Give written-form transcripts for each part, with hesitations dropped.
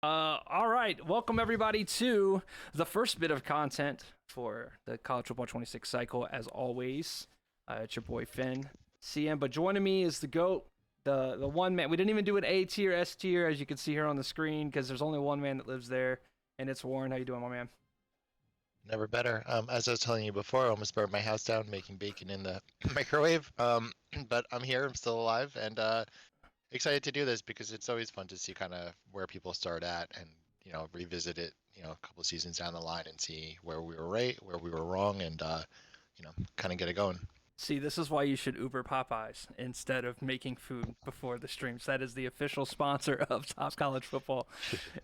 All right, welcome everybody to the first bit of content for the College Football 26 cycle. As always, it's your boy Finn, CM. But joining me is the GOAT, the one man. We didn't even do an A tier, S tier, as you can see here on the screen, because there's only one man that lives there, and it's Warren. How you doing, my man? Never better. As I was telling you before, I almost burned my house down making bacon in the microwave. But I'm here. I'm still alive, and excited to do this because it's always fun to see kind of where people start at, and revisit it, a couple of seasons down the line and see where we were right, where we were wrong, and kind of get it going. See, this is why you should Uber Popeyes instead of making food before the streams. That is the official sponsor of Top College Football.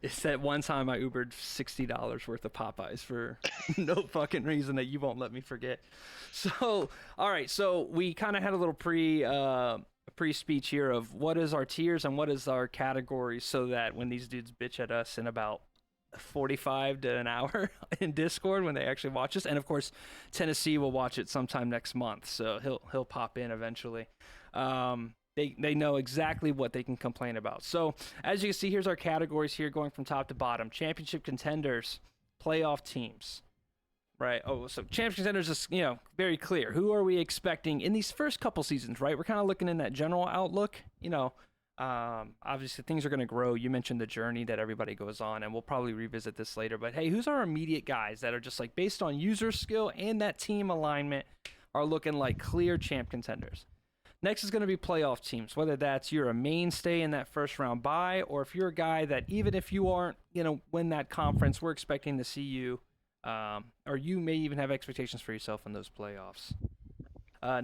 It's that one time I Ubered $60 worth of Popeyes for no fucking reason that you won't let me forget. So, all right, so we kind of had a little pre-speech here of what is our tiers and what is our categories, so that when these dudes bitch at us in about 45 to an hour in Discord when they actually watch us, and of course Tennessee will watch it sometime next month, so he'll pop in eventually. They know exactly what they can complain about. So as you can see, here's our categories here going from top to bottom: championship contenders, playoff teams, right? Oh, so championship contenders is very clear. Who are we expecting in these first couple seasons, right? We're kind of looking in that general outlook, obviously things are going to grow. You mentioned the journey that everybody goes on, and we'll probably revisit this later, but hey, who's our immediate guys that are just like based on user skill and that team alignment are looking like clear champ contenders? Next is going to be playoff teams, whether that's you're a mainstay in that first round bye, or if you're a guy that even if you aren't win that conference, we're expecting to see you, or you may even have expectations for yourself in those playoffs.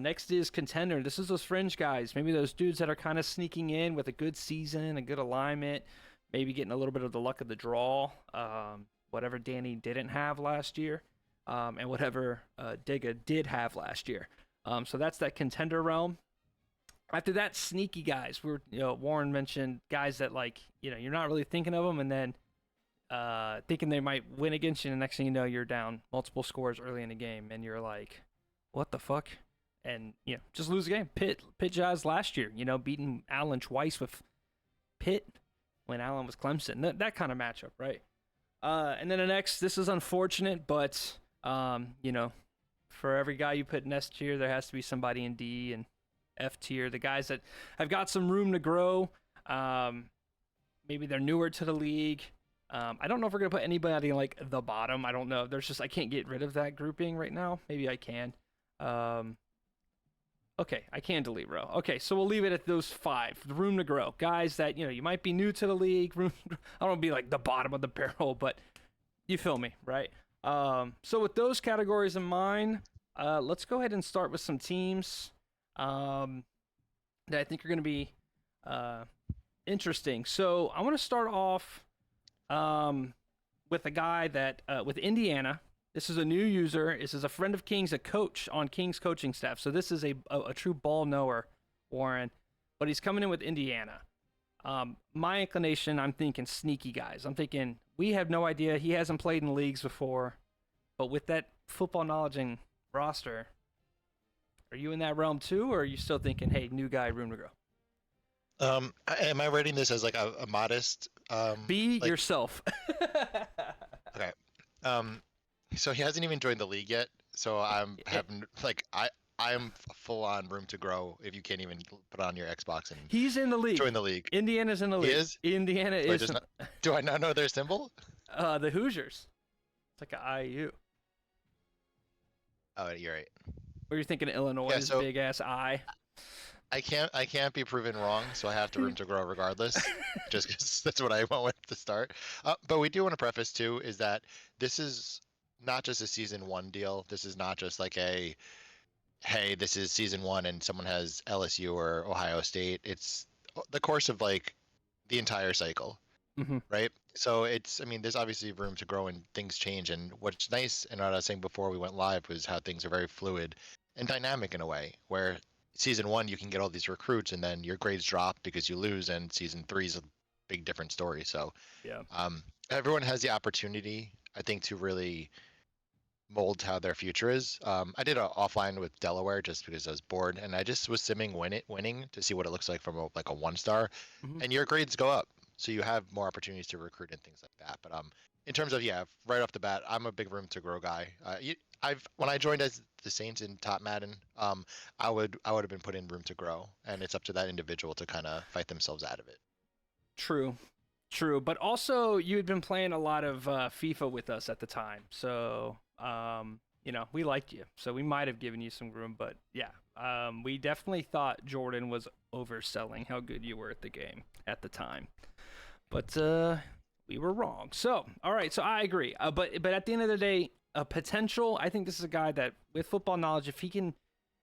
Next is contender. This is those fringe guys, maybe those dudes that are kind of sneaking in with a good season, a good alignment, maybe getting a little bit of the luck of the draw, whatever Danny didn't have last year, and whatever Digga did have last year. So that's that contender realm. After that, sneaky guys. Warren mentioned guys that you're not really thinking of them, and then thinking they might win against you, and the next thing you know, you're down multiple scores early in the game, and you're like, what the fuck? And just lose the game. Pitt Jazz last year, beating Allen twice with Pitt when Allen was Clemson. That kind of matchup, right? And then the next, this is unfortunate, but for every guy you put in S tier, there has to be somebody in D and F tier. The guys that have got some room to grow. Maybe they're newer to the league. I don't know if we're gonna put anybody in like the bottom. I don't know. I can't get rid of that grouping right now. Maybe I can. Okay, I can delete row. Okay, so we'll leave it at those 5. The room to grow. Guys that, you might be new to the league. I don't want to be like the bottom of the barrel, but you feel me, right? So with those categories in mind, let's go ahead and start with some teams that I think are going to be interesting. So I want to start off with a guy that, with Indiana. This is a new user. This is a friend of King's, a coach on King's coaching staff. So this is a true ball knower, Warren. But he's coming in with Indiana. My inclination, I'm thinking sneaky guys. I'm thinking we have no idea. He hasn't played in leagues before. But with that football knowledge and roster, are you in that realm too? Or are you still thinking, hey, new guy, room to grow? Am I writing this as like a modest? Be yourself. Okay. So he hasn't even joined the league yet. So I'm having I am full on room to grow if you can't even put on your Xbox and he's in the league. Join the league. Indiana's in the league. He is? Indiana is. Do I not know their symbol? The Hoosiers. It's like an IU. Oh, you're right. Or you're thinking Illinois' big ass I. I can't be proven wrong, so I have to room to grow regardless, just because that's what I went with to start. But we do want to preface too is that this is not just a season 1 deal. This is not just like hey, this is season 1 and someone has LSU or Ohio State. It's the course of like the entire cycle, right? So there's obviously room to grow and things change. And what's nice, and what I was saying before we went live, was how things are very fluid and dynamic in a way where season 1 you can get all these recruits and then your grades drop because you lose, and season 3 is a big different story. So yeah, everyone has the opportunity, I think, to really mold how their future is. I did an offline with Delaware just because I was bored, and I just was simming winning to see what it looks like from a 1-star, and your grades go up. so you have more opportunities to recruit and things like that. But in terms of right off the bat, I'm a big room to grow guy. When I joined as the Saints in Top Madden, I would have been put in room to grow, and it's up to that individual to kind of fight themselves out of it. True. True, but also you had been playing a lot of FIFA with us at the time, so we liked you, so we might have given you some room. But yeah, we definitely thought Jordan was overselling how good you were at the game at the time, but we were wrong. So all right, so I agree, but at the end of the day, potential. I think this is a guy that with football knowledge, if he can.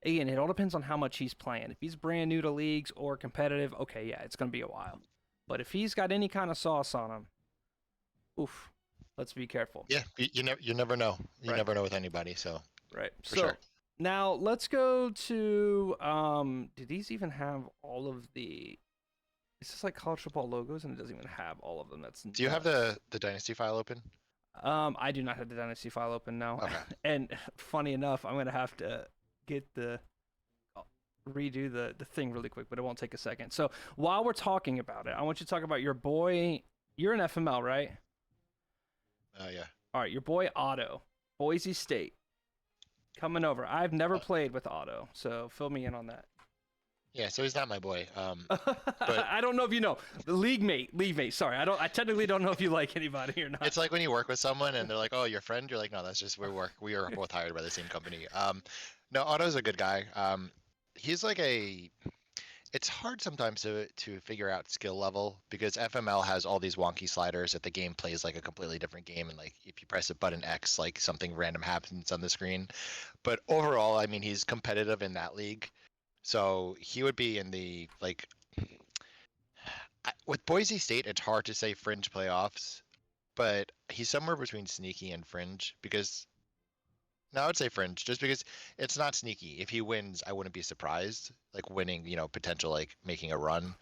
Again, it all depends on how much he's playing. If he's brand new to leagues or competitive, okay, yeah, it's gonna be a while. But if he's got any kind of sauce on him, oof, let's be careful. Yeah, you never know. You Right. never know with anybody. So Right. for So sure. now let's go to do these even have all of the it's just like college football logos and it doesn't even have all of them. That's Do you have the dynasty file open? I do not have the dynasty file open now. Okay. And funny enough, I'm gonna have to get redo the thing really quick, but it won't take a second. So while we're talking about it, I want you to talk about your boy. You're an FML, right? Yeah. All right, your boy Otto, Boise State, coming over. I've never played with Otto, so fill me in on that. Yeah, so he's not my boy. I don't know if you know the league mate. Sorry, I technically don't know if you like anybody or not. It's like when you work with someone and they're like, "Oh, your friend." You're like, "No, that's just we work. We are both hired by the same company." No, Otto's a good guy. He's like it's hard sometimes to figure out skill level because FML has all these wonky sliders that the game plays like a completely different game, and like if you press a button X, like something random happens on the screen. But overall, I mean, he's competitive in that league, so he would be in the like. With Boise State, it's hard to say fringe playoffs, but he's somewhere between sneaky and fringe because no, I would say fringe just because it's not sneaky. If he wins, I wouldn't be surprised. Like winning, potential like making a run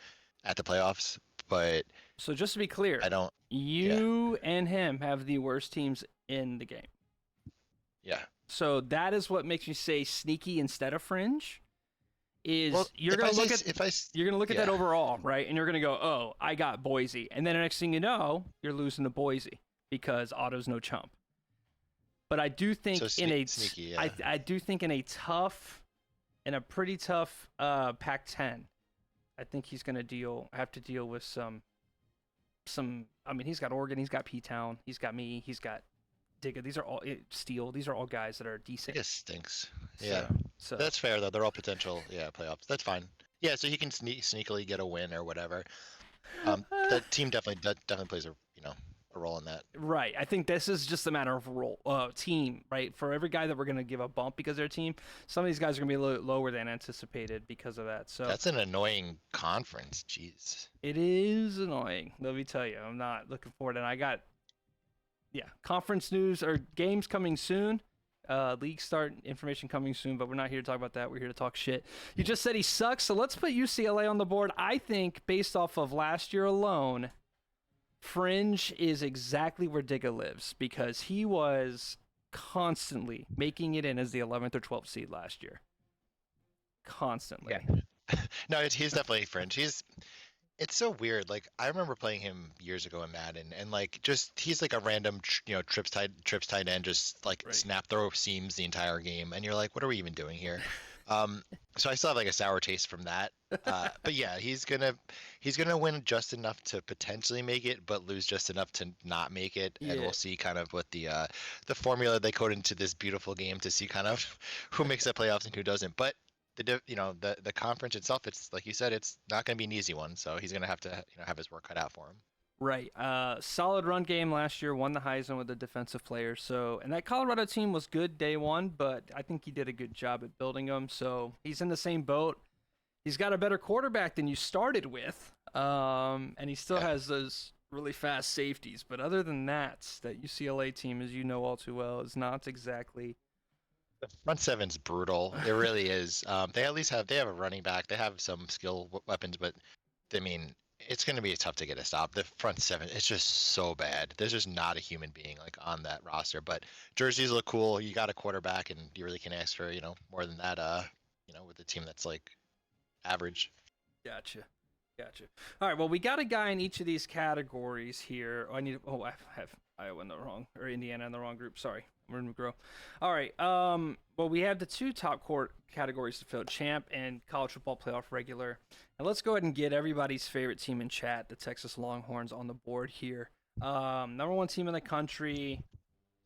at the playoffs. But So just to be clear, I don't. Yeah, you and him have the worst teams in the game. yeah. So that is what makes me say sneaky instead of fringe. Is Well, you're if gonna I look say, at if I you're gonna look at that yeah. overall, right? And you're gonna go, oh, I got Boise, and then the next thing you know, you're losing to Boise because Otto's no chump. But I do think So in a sneaky, yeah. I do think in a pretty tough Pac-10, I think he's gonna have to deal with some. I mean, he's got Oregon, he's got P-Town, he's got me, he's got Digga. These are all Steele. These are all guys that are I decent. guess stinks. Yeah, So that's fair though. They're all potential. Yeah, playoffs. That's fine. Yeah, so he can sneakily get a win or whatever. The team definitely plays a role in that. right. I think this is just a matter of team, right? For every guy that we're gonna give a bump because they're team, some of these guys are gonna be a little lower than anticipated because of that. So That's an annoying conference. Jeez. it is annoying. Let me tell you, I'm not looking forward. And I got conference news or games coming soon. League start information coming soon, but we're not here to talk about that. We're here to talk shit. You just said he sucks, so let's put UCLA on the board. I think based off of last year alone, fringe is exactly where Digga lives because he was constantly making it in as the 11th or 12th seed last year. Constantly. Yeah. No, he's definitely fringe. It's so weird. Like I remember playing him years ago in Madden, and like just he's like a random trips tight end, just like Right. snap throw seams the entire game, and you're like, what are we even doing here? So I still have like a sour taste from that. But yeah, he's gonna win just enough to potentially make it, but lose just enough to not make it, and Yeah. we'll see kind of what the formula they code into this beautiful game to see kind of who makes the playoffs and who doesn't. But the conference itself, it's like you said, it's not going to be an easy one. So he's going to have have his work cut out for him. Right. Solid run game last year, won the Heisman with the defensive players. So, and that Colorado team was good day one, but I think he did a good job at building them. So he's in the same boat. He's got a better quarterback than you started with. And he still has those really fast safeties. But other than that UCLA team, as you know all too well, is not exactly. The front seven's brutal. It really is. They at least have a running back. They have some skill weapons, but I mean, it's going to be tough to get a stop. The front seven, it's just so bad. There's just not a human being like on that roster. But jerseys look cool. You got a quarterback, and you really can't ask for more than that. With a team that's like average. Gotcha. Gotcha. All right. Well, we got a guy in each of these categories here. Oh, I need. Oh, I have Iowa in the wrong, or Indiana in the wrong group. Sorry, room to grow. All right. Well, we have the two top court categories to fill: champ and college football playoff regular. And let's go ahead and get everybody's favorite team in chat, the Texas Longhorns, on the board here. Number one team in the country,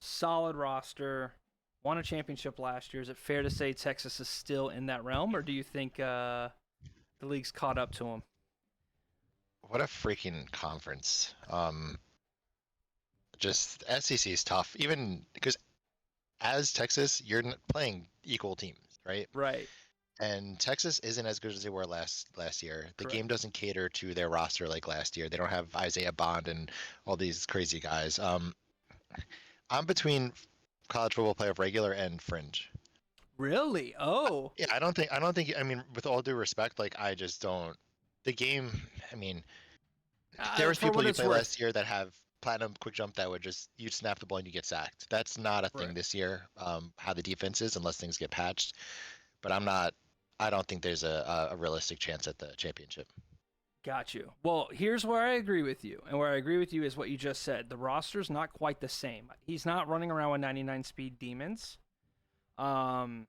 solid roster, won a championship last year. Is it fair to say Texas is still in that realm, or do you think the league's caught up to them? What a freaking conference. Just SEC is tough, even because as Texas, you're playing equal teams, right? Right. And Texas isn't as good as they were last year. The Correct. game doesn't cater to their roster like last year. They don't have Isaiah Bond and all these crazy guys. I'm between college football playoff regular and fringe. Really? Oh. Yeah, I don't think. I mean, with all due respect, like I just don't. The game. I mean, there was For people what you it's play worth. last year that have platinum quick jump that would just you snap the ball and you get sacked. That's not a thing Right. this year. How the defense is unless things get patched. But I'm not. I don't think there's a realistic chance at the championship. Got you. Well, here's where I agree with you. And where I agree with you is what you just said. The roster's not quite the same. He's not running around with 99 speed demons. Um,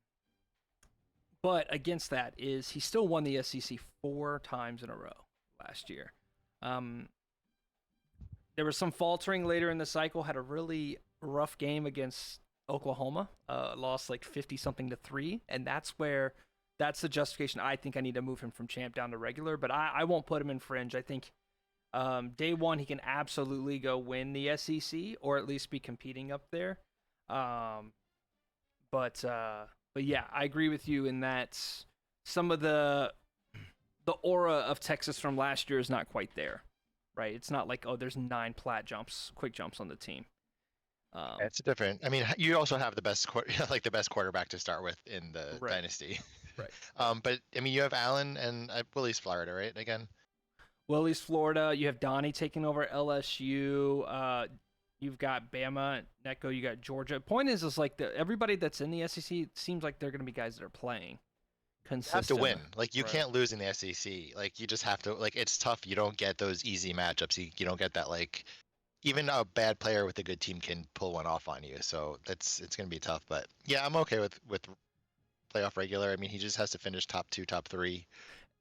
but against that is he still won the SEC 4 times in a row last year. Um, there was some faltering later in the cycle, had a really rough game against Oklahoma, lost like 50 something to 3. And that's the justification. I think I need to move him from champ down to regular, but I won't put him in fringe. I think day one, he can absolutely go win the SEC or at least be competing up there. Um, but yeah, I agree with you in that some of the aura of Texas from last year is not quite there, right? It's not like, oh, there's 9 quick jumps on the team. It's a different. I mean, you also have the best like the best quarterback to start with in the Right, dynasty. right. But I mean, you have Allen and Willie's Florida, right? Again, Willie's Florida. You have Donnie taking over LSU. You've got Bama, Necco. You got Georgia. Point is like everybody that's in the SEC seems like they're going to be guys that are playing you have to consistently. win. Like you Right. can't lose in the SEC. Like you just have to. Like it's tough. You don't get those easy matchups. You don't get that like. Even a bad player with a good team can pull one off on you. So it's gonna be tough. But yeah, I'm okay with playoff regular. I mean, he just has to finish top 2, top 3,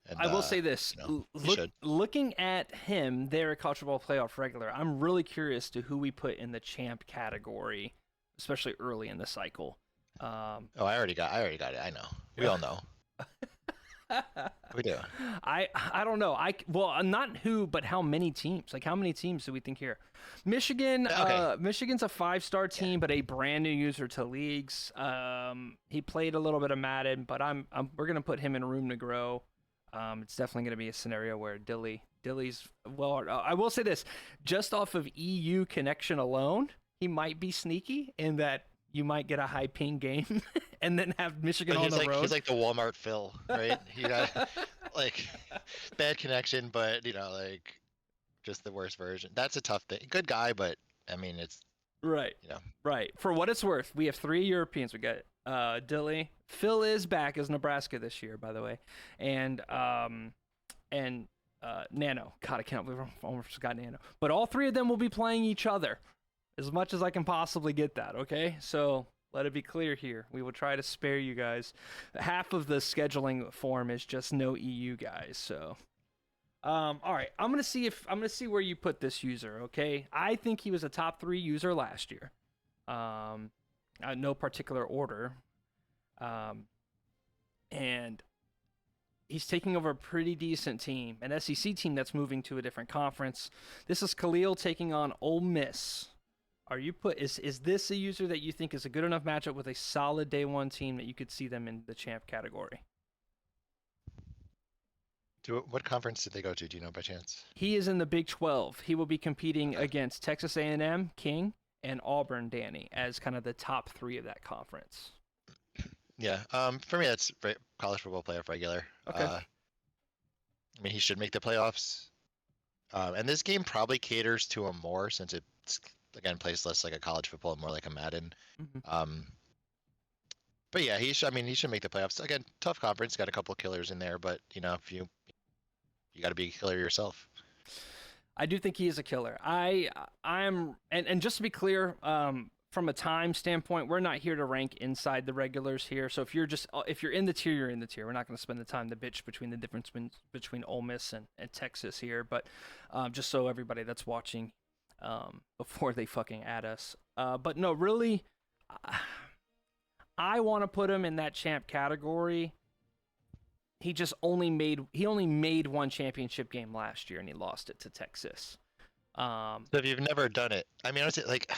and I will say this: he should. looking at him there at college football playoff regular, I'm really curious to who we put in the champ category, especially early in the cycle. Oh, I already got it. I know. We all know. We do. I don't know. Well, not who, but how many teams? Like how many teams do we think here? Michigan. Okay. Michigan's a 5-star Yeah. team, but a brand new user to leagues. He played a little bit of Madden, but we're gonna put him in room to grow. It's definitely gonna be a scenario where Dilly's well. I will say this, just off of EU connection alone, he might be sneaky in that you might get a high ping game and then have Michigan But on the road. he's like the Walmart Phil, right? He got like bad connection, but like just the worst version. That's a tough thing. Good guy, but I mean it's Right. you know Right. For what it's worth, we have 3 Europeans. We got Dilly. Phil is back as Nebraska this year, by the way, and Nano. God, I can't believe I almost forgot Nano. But all 3 of them will be playing each other, as much as I can possibly get that. Okay, so let it be clear here. We will try to spare you guys. Half of the scheduling form is just no EU guys. So all right, I'm gonna see where you put this user. Okay, I think he was a top 3 user last year. No particular order. And he's taking over a pretty decent team, an SEC team that's moving to a different conference. This is Khalil taking on Ole Miss. Is this a user that you think is a good enough matchup with a solid day one team that you could see them in the champ category? what conference did they go to? Do you know by chance? He is in the Big 12. He will be competing Okay. against Texas A&M, King, and Auburn, Danny, as kind of the top 3 of that conference. Yeah. For me, that's college football playoff regular. Okay. I mean, he should make the playoffs. And this game probably caters to him more since it's again plays less like a college football and more like a Madden. Mhm. But yeah, he should. I mean, he should make the playoffs. Again, tough conference. Got a couple of killers in there, but if you you got to be a killer yourself. I do think he is a killer. And just to be clear, from a time standpoint, we're not here to rank inside the regulars here. So if you're in the tier, you're in the tier. We're not going to spend the time to bitch between the difference between Ole Miss and Texas here. But just so everybody that's watching, before they fucking add us. But no, really, I want to put him in that champ category. He only made one championship game last year, and he lost it to Texas. So if you've never done it, I mean, honestly, like,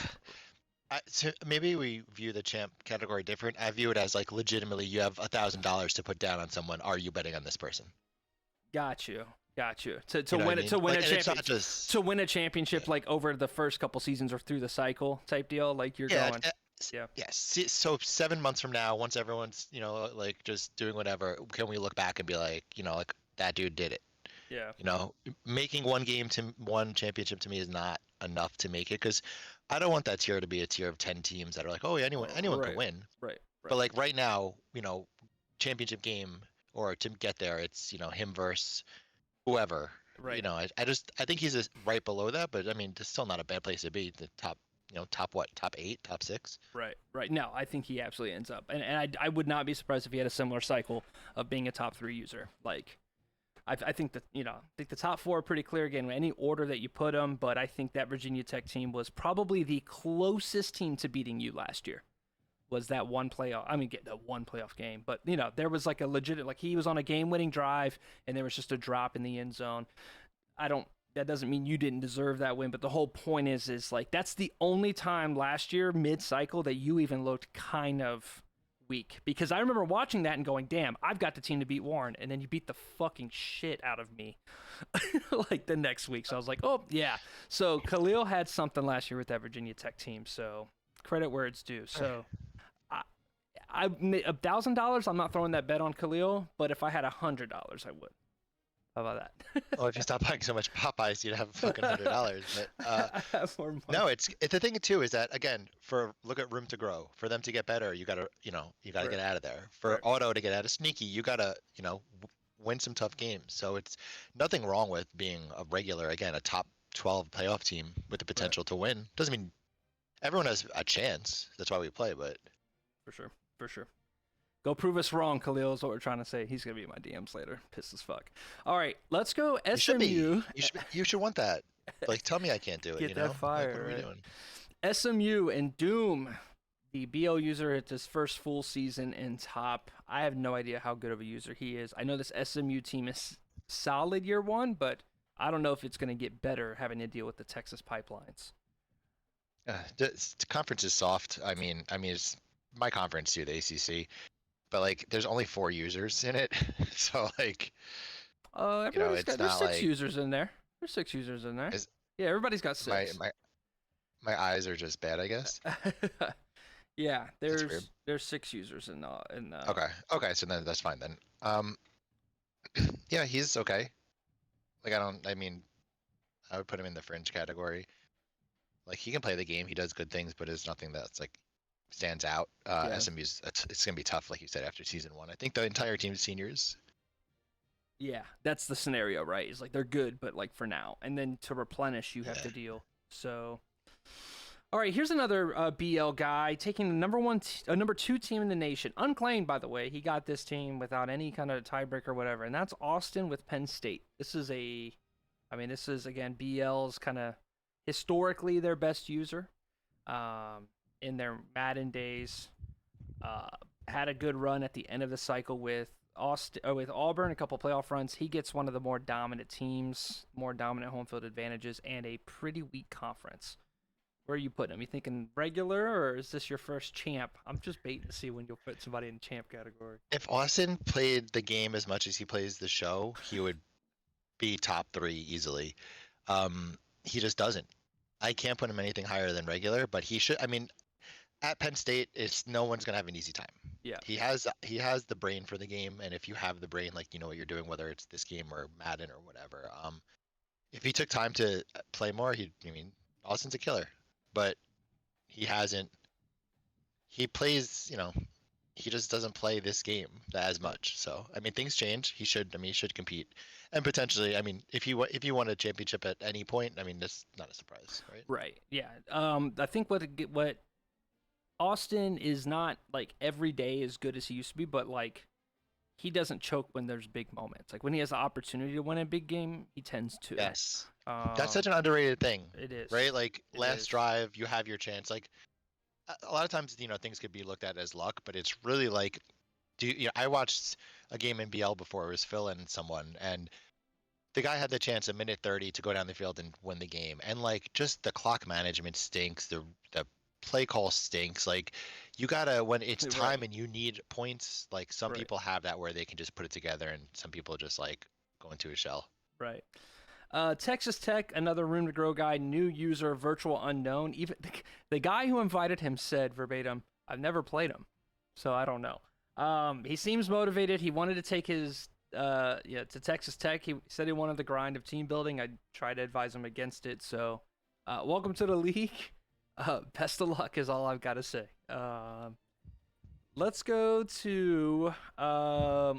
so maybe we view the champ category different. I view it as like legitimately, you have $1,000 to put down on someone. Are you betting on this person? Got you. To You know what win I it to mean? win Like, a and it's not championship just to win a championship like over the first couple seasons or through the cycle type deal. Like you're yeah, going. Yeah. yes. So 7 months from now, once everyone's like just doing whatever, can we look back and be like, like that dude did it? Yeah. Making one championship to me is not enough to make it, because I don't want that tier to be a tier of 10 teams that are like, oh, yeah, anyone can Right. win. Right. But like right now, championship game, or to get there, it's him versus whoever. Right. I think he's right below that, but I mean, it's still not a bad place to be. The top, top what? Top 8, top 6. Right. No, I think he absolutely ends up, and I would not be surprised if he had a similar cycle of being a top 3 user. Like, I think that I think the top 4 are pretty clear again, any order that you put them. But I think that Virginia Tech team was probably the closest team to beating you last year. Was that one playoff? I mean, get that one playoff game, but there was like a legit, like he was on a game-winning drive, and there was just a drop in the end zone. That doesn't mean you didn't deserve that win, but the whole point is like that's the only time last year mid-cycle that you even looked kind of weak, because I remember watching that and going, damn, I've got the team to beat Warren, and then you beat the fucking shit out of me like the next week. So I was like, oh yeah. So Khalil had something last year with that Virginia Tech team, so credit where it's due. So $1,000, I'm not throwing that bet on Khalil, but if I had $100, I would. How about that? Well, if you stop buying so much Popeyes, you'd have fucking $100. But I have more money. no, it's the thing too is that, again, look at room to grow. For them to get better, you gotta Right. get out of there. For Right. Auto to get out of sneaky, you gotta win some tough games. So it's nothing wrong with being a regular, again, a top 12 playoff team with the potential to win. Doesn't mean everyone has a chance. That's why we play. But For sure. Go prove us wrong, Khalil, is what we're trying to say. He's going to be in my DMs later. Pissed as fuck. All right, let's go you should be. SMU. You should want that. Like, tell me I can't do it. Get you that know? Like, fire, what are we right? doing? SMU and Doom, the BL user at his first full season in top. I have no idea how good of a user he is. I know this SMU team is solid year one, but I don't know if it's going to get better having to deal with the Texas pipelines. The conference is soft. I mean, it's my conference too, the ACC. But like, there's only 4 users in it, so like, Everybody's it's got, there's not 6 like users in there. There's 6 users in there. Is- Yeah, everybody's got 6. my eyes are just bad, I guess. Yeah, weird. there's 6 users in Okay, so then that's fine then. Yeah, he's okay. Like, I mean, I would put him in the fringe category. Like, he can play the game, he does good things, but it's nothing that's like stands out. Yeah. SMU's it's gonna be tough, like you said, after season 1. I think the entire team's seniors. Yeah, that's the scenario, right? It's like they're good, but like for now, and then to replenish, you have to deal. So, all right, here's another BL guy taking the number 2 team in the nation, unclaimed by the way. He got this team without any kind of tiebreaker or whatever, and that's Austin with Penn State. This is again BL's kind of historically their best user. In their Madden days, had a good run at the end of the cycle with Auburn, a couple playoff runs. He gets one of the more dominant teams, more dominant home field advantages, and a pretty weak conference. Where are you putting him? You thinking regular, or is this your first champ? I'm just baiting to see when you'll put somebody in champ category. If Austin played the game as much as he plays the show, he would be top 3 easily. He just doesn't. I can't put him anything higher than regular, but he should. I mean, at Penn State, no one's gonna have an easy time. Yeah. He has the brain for the game, and if you have the brain, like, you know what you're doing, whether it's this game or Madden or whatever. If he took time to play more, Austin's a killer, but he hasn't. He plays, he just doesn't play this game as much. So I mean, things change. He should. I mean, he should compete, and potentially. I mean, if you won a championship at any point, I mean, that's not a surprise, right? Right. Yeah. I think what Austin is not like every day as good as he used to be, but like he doesn't choke when there's big moments. Like when he has the opportunity to win a big game, he tends to. Yes, that's Um, such an underrated thing, it is. right? Like It last is. drive, you have your chance. Like a lot of times, things could be looked at as luck, but it's really like, I watched a game in BL before. It was Phil and someone, and the guy had the chance a minute 30 to go down the field and win the game. And like just the clock management stinks. The play call stinks. Like you gotta when it's time Right. and you need points, like some Right. people have that where they can just put it together and some people just like go into a shell. Right. Texas Tech, another room to grow guy, new user, virtual unknown. Even the guy who invited him said verbatim, "I've never played him, so I don't know." He seems motivated. He wanted to take his to Texas Tech. He said he wanted the grind of team building. I tried to advise him against it. So, welcome to the league. Best of luck is all I've got to say. Let's go to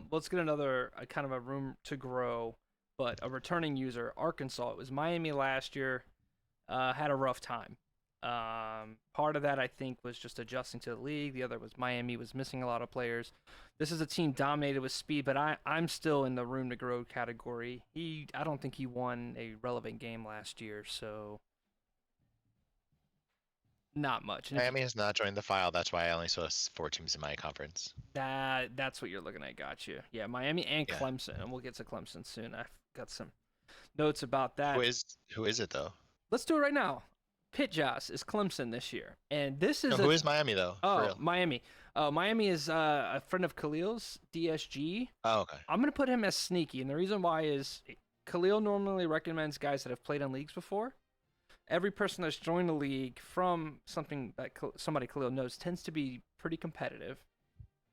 let's get another kind of a room to grow, but a returning user, Arkansas. It was Miami last year. Had a rough time. Part of that I think was just adjusting to the league. The other was Miami was missing a lot of players. This is a team dominated with speed, but I'm still in the room to grow category. I don't think he won a relevant game last year, so not much. And if you, Miami has not joined the file. That's why I only saw 4 teams in my conference. that's what you're looking at. Got you. Yeah, Miami and Yeah. Clemson, and we'll get to Clemson soon. I've got some notes about Who that. is who is it though? Let's do it right now. Pitt Joss is Clemson this year, and this No, is who a is Miami though? For real. Miami. Miami is a friend of Khalil's, DSG. Oh, okay. I'm gonna put him as sneaky, and the reason why is Khalil normally recommends guys that have played in leagues before. Every person that's joined the league from something that somebody Khalil knows tends to be pretty competitive,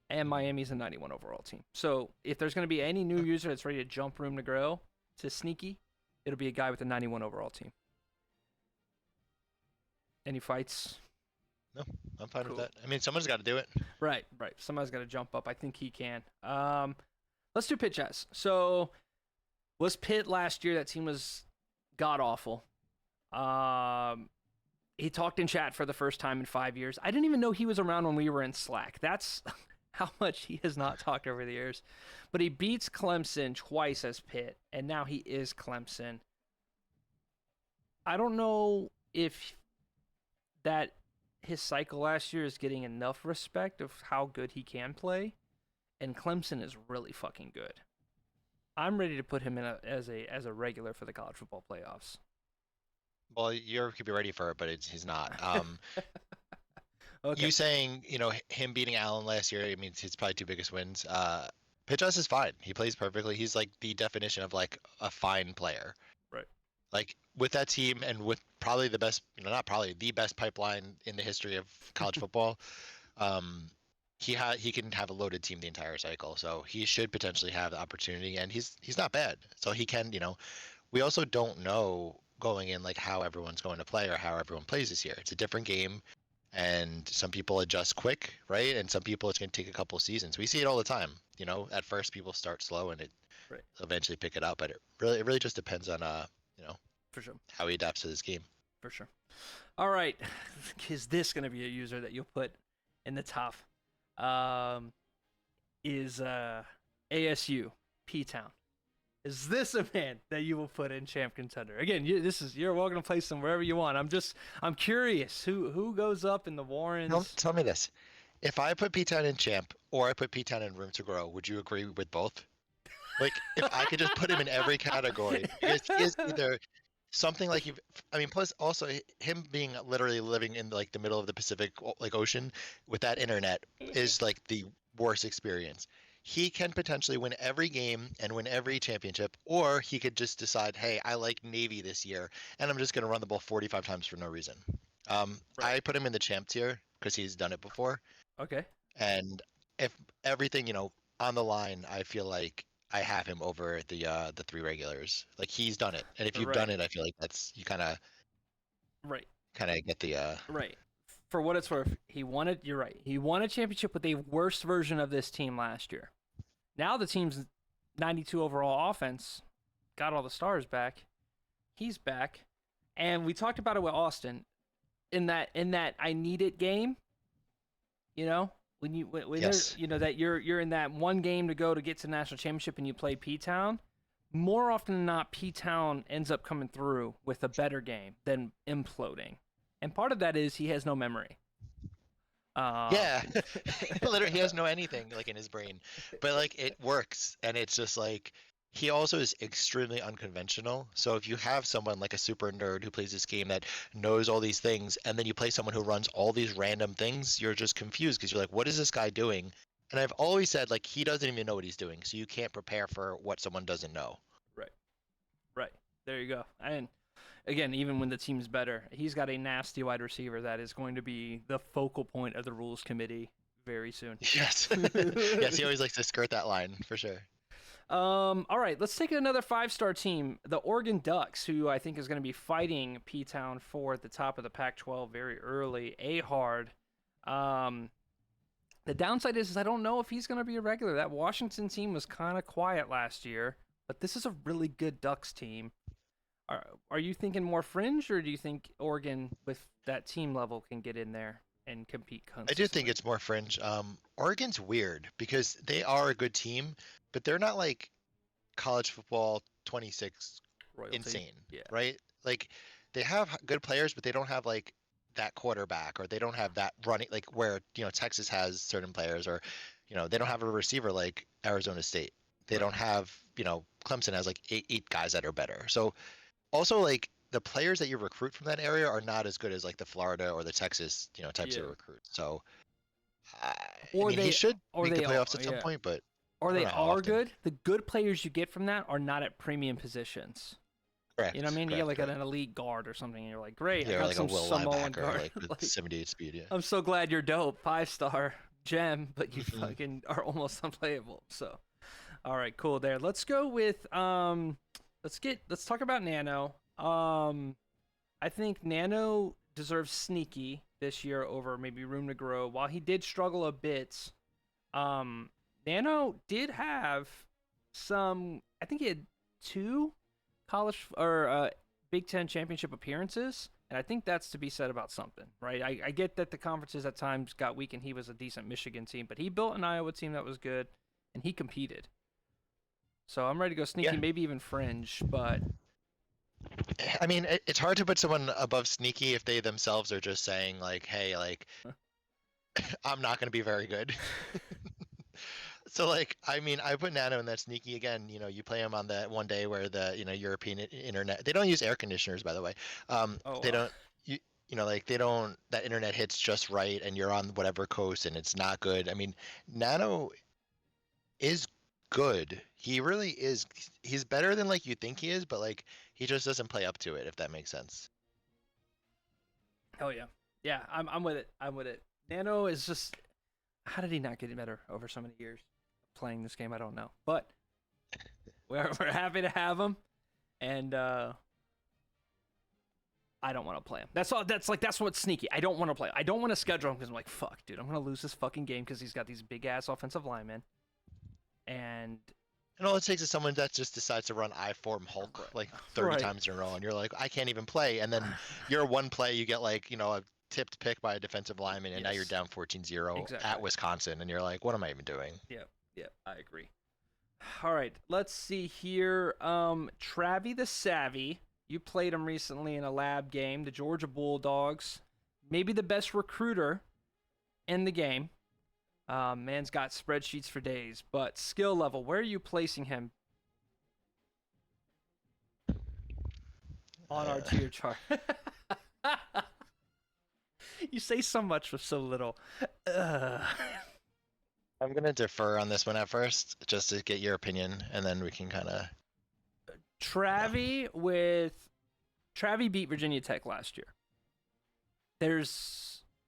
and Miami's a 91 overall team. So if there's gonna be any new user that's ready to jump room to grow to sneaky, it'll be a guy with a 91 overall team. Any fights? No, I'm fine Cool. with that. I mean, someone's got to do it. Right. Somebody's got to jump up. I think he can. Let's do Pitt chess. So, was Pitt last year? That team was god awful. He talked in chat for the first time in 5 years. I didn't even know he was around when we were in Slack. That's how much he has not talked over the years. But he beats Clemson twice as Pitt, and now he is Clemson. I don't know if that his cycle last year is getting enough respect of how good he can play, and Clemson is really fucking good. I'm ready to put him in as a regular for the college football playoffs. Well, you could be ready for it, but he's not. Okay. You saying, him beating Allen last year, I mean, his probably 2 biggest wins. Pitchus is fine. He plays perfectly. He's like the definition of like a fine player. Right. Like with that team and with probably the best, not probably the best pipeline in the history of college football. He can have a loaded team the entire cycle, so he should potentially have the opportunity, and he's not bad. So he can, we also don't know going in like how everyone's going to play or how everyone plays this year. It's a different game, and some people adjust quick, right? And some people it's going to take a couple of seasons. We see it all the time. At first people start slow and it Right. eventually pick it up, but it really just depends on For sure. how he adapts to this game. For sure. All right. Is this going to be a user that you'll put in the top? Is ASU P-Town. Is this a man that you will put in champ contender? Again, you're welcome to place them wherever you want. I'm curious who goes up in the Warrens. Tell me this. If I put P-Town in champ or I put P-Town in room to grow, would you agree with both? Like, if I could just put him in every category, because he is either something like plus also him being literally living in like the middle of the Pacific like Ocean with that internet is like the worst experience. He can potentially win every game and win every championship, or he could just decide, hey, I like Navy this year, and I'm just going to run the ball 45 times for no reason. Right. I put him in the champ tier because he's done it before. Okay. And if everything, on the line, I feel like I have him over the 3 regulars. Like he's done it. And if you've done it, I feel like that's you kind of Right. get the Right. for what it's worth, you're right. He won a championship with a worse version of this team last year. Now the team's 92 overall offense, got all the stars back. He's back. And we talked about it with Austin in that I need it game. You know, when Yes. there's, you know, that you're in that one game to go to get to the national championship and you play P-Town, more often than not P-Town ends up coming through with a better game than imploding. And part of that is he has no memory. Yeah, literally, he has no anything like in his brain, but like it works, and it's just like he also is extremely unconventional. So if you have someone like a super nerd who plays this game that knows all these things, and then you play someone who runs all these random things, you're just confused because you're like, what is this guy doing? And I've always said like he doesn't even know what he's doing, so you can't prepare for what someone doesn't know. Right. There you go. And again, even when the team's better, he's got a nasty wide receiver that is going to be the focal point of the rules committee very soon. Yes, yes, he always likes to skirt that line for sure. All right, let's take another 5-star team, the Oregon Ducks, who I think is going to be fighting P-Town for at the top of the Pac-12 very early. A-Hard. The downside is I don't know if he's going to be a regular. That Washington team was kind of quiet last year, but this is a really good Ducks team. Are you thinking more fringe, or do you think Oregon with that team level can get in there and compete consistently? I do think it's more fringe. Oregon's weird because they are a good team, but they're not like college football 26 Royalty. insane, Yeah. right? Like they have good players, but they don't have like that quarterback, or they don't have that running like where Texas has certain players, or they don't have a receiver like Arizona State. They don't have Clemson has like eight guys that are better. So also like the players that you recruit from that area are not as good as like the Florida or the Texas types of recruits. So he should make the playoffs at some point, but or they are often. good. The good players you get from that are not at premium positions. Correct. You know what I mean? Correct, You get like correct. an elite guard or something, and you're like, great. Yeah, I or got like a some will Samoan linebacker, guard. like with 78 speed. Yeah. I'm so glad you're dope, 5-star gem, but you Mhm. fucking are almost unplayable. So, all right, cool. There. Let's go with let's talk about Nano. I think Nano deserves sneaky this year over maybe room to grow. While he did struggle a bit, Nano did have some. I think he had 2 college or Big Ten championship appearances, and I think that's to be said about something, right? I get that the conferences at times got weak, and he was a decent Michigan team, but he built an Iowa team that was good, and he competed. So I'm ready to go sneaky, Yeah. maybe even fringe, but I mean, it's hard to put someone above sneaky if they themselves are just saying like, "Hey, like, I'm not going to be very good." So like, I mean, I put Nano in that sneaky again. You play him on that one day where the European internet. They don't use air conditioners, by the way. They don't. Like they don't. That internet hits just right, and you're on whatever coast, and it's not good. I mean, Nano is good. He really is. He's better than like you think he is, but like he just doesn't play up to it, if that makes sense. oh yeah, I'm with it. I'm with it. Nano is just. How did he not get better over so many years playing this game? I don't know, but we're happy to have him, and I don't want to play him. That's all. That's what's sneaky. I don't want to play. I don't want to schedule him because I'm like, fuck, dude, I'm gonna lose this fucking game because he's got these big ass offensive linemen, and all it takes is someone that just decides to run I form Hulk like 30 Right. times in a row, and you're like, I can't even play. And then your one play, you get like a tipped pick by a defensive lineman, and now you're Yes. down 14-0 Exactly. at Wisconsin, and you're like, what am I even doing? Yep, I agree. All right, let's see here. Travie the Savvy, you played him recently in a lab game. The Georgia Bulldogs, maybe the best recruiter in the game. Man's got spreadsheets for days, but skill level, where are you placing him on our tier chart? You say so much with so little. Ugh. I'm gonna defer on this one at first, just to get your opinion, and then we can kind of. Travie beat Virginia Tech last year.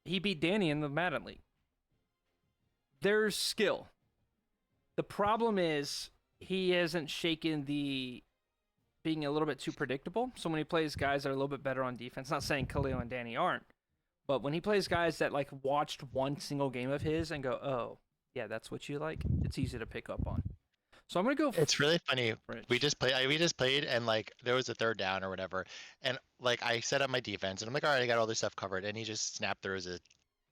He beat Danny in the Madden League. There's skill. The problem is he hasn't shaken the being a little bit too predictable. So when he plays guys that are a little bit better on defense, not saying Khalil and Danny aren't, But when he plays guys that like watched one single game of his and go, oh, yeah, that's what you like, it's easy to pick up on. So I'm gonna go. It's really funny. French. We just played, and like there was a third down or whatever, and like I set up my defense, and I'm like, all right, I got all this stuff covered, and he just snapped there was a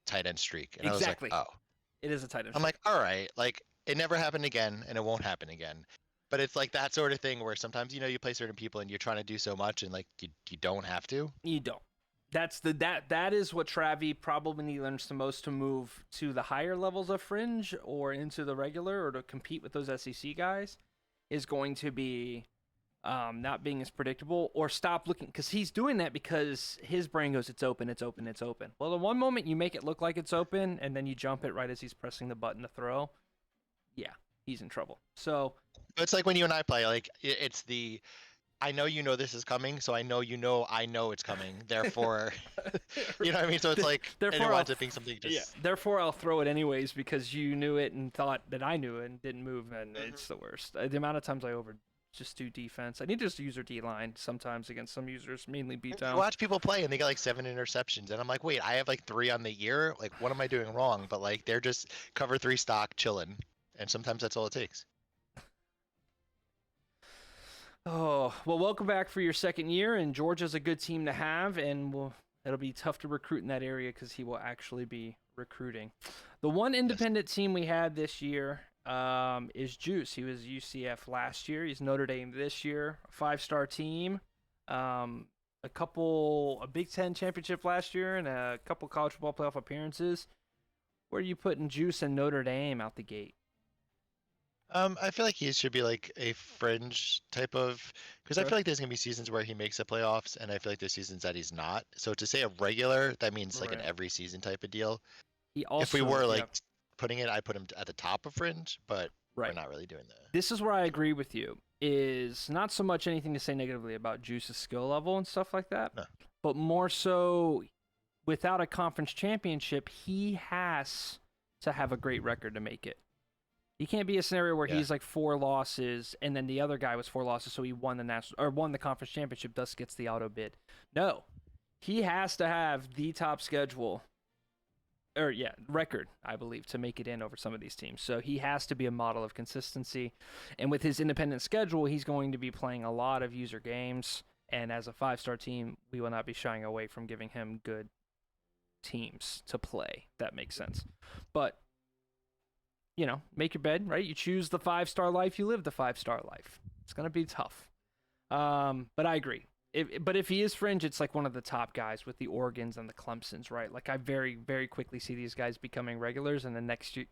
tight end streak, and Exactly. I was like, oh. It is a tight end. I'm like, all right, like it never happened again, and it won't happen again. But it's like that sort of thing where sometimes you play certain people, and you're trying to do so much, and like you don't have to. You don't. That is what Travi probably learns the most to move to the higher levels of fringe or into the regular or to compete with those SEC guys is going to be not being as predictable or stop looking because he's doing that because his brain goes it's open, it's open, it's open. Well, the one moment you make it look like it's open and then you jump it right as he's pressing the button to throw, yeah, he's in trouble. So it's like when you and I play, like it's the I know this is coming, so I know it's coming. Therefore, you know what I mean? So it's like, therefore, and it winds up being something just... Yeah, therefore I'll throw it anyways because you knew it and thought that I knew it and didn't move, and it's the worst. The amount of times I just do defense. I need to just use our D-line sometimes against some users, mainly beatdown. You watch people play, and they got like 7 interceptions, and I'm like, wait, I have like 3 on the year? Like, what am I doing wrong? But like, they're just cover 3 stock, chilling. And sometimes that's all it takes. Oh, well, welcome back for your second year, and Georgia's a good team to have, and it'll be tough to recruit in that area because he will actually be recruiting. The one independent team we had this year is Juice. He was UCF last year. He's Notre Dame this year. A 5-star team. A Big Ten championship last year and a couple college football playoff appearances. Where are you putting Juice and Notre Dame out the gate? I feel like he should be like a fringe type of, because I feel like there's gonna be seasons where he makes the playoffs, and I feel like there's seasons that he's not. So to say a regular, that means like an every season type of deal. He also, if we were like putting it, I put him at the top of fringe, but we're not really doing that. This is where I agree with you. Is not so much anything to say negatively about Juice's skill level and stuff like that, but more so without a conference championship, he has to have a great record to make it. He can't be a scenario where he's like 4 losses and then the other guy was 4 losses, so he won the conference championship, thus gets the auto bid. No, he has to have the top schedule, record, I believe, to make it in over some of these teams. So he has to be a model of consistency, and with his independent schedule, he's going to be playing a lot of user games. And as a 5-star team, we will not be shying away from giving him good teams to play. That makes sense, but. Make your bed, right? You choose the 5-star life, you live the 5-star life. It's going to be tough. But I agree. But if he is fringe, it's like one of the top guys with the Oregons and the Clemsons, right? Like I very, very quickly see these guys becoming regulars, and then next year,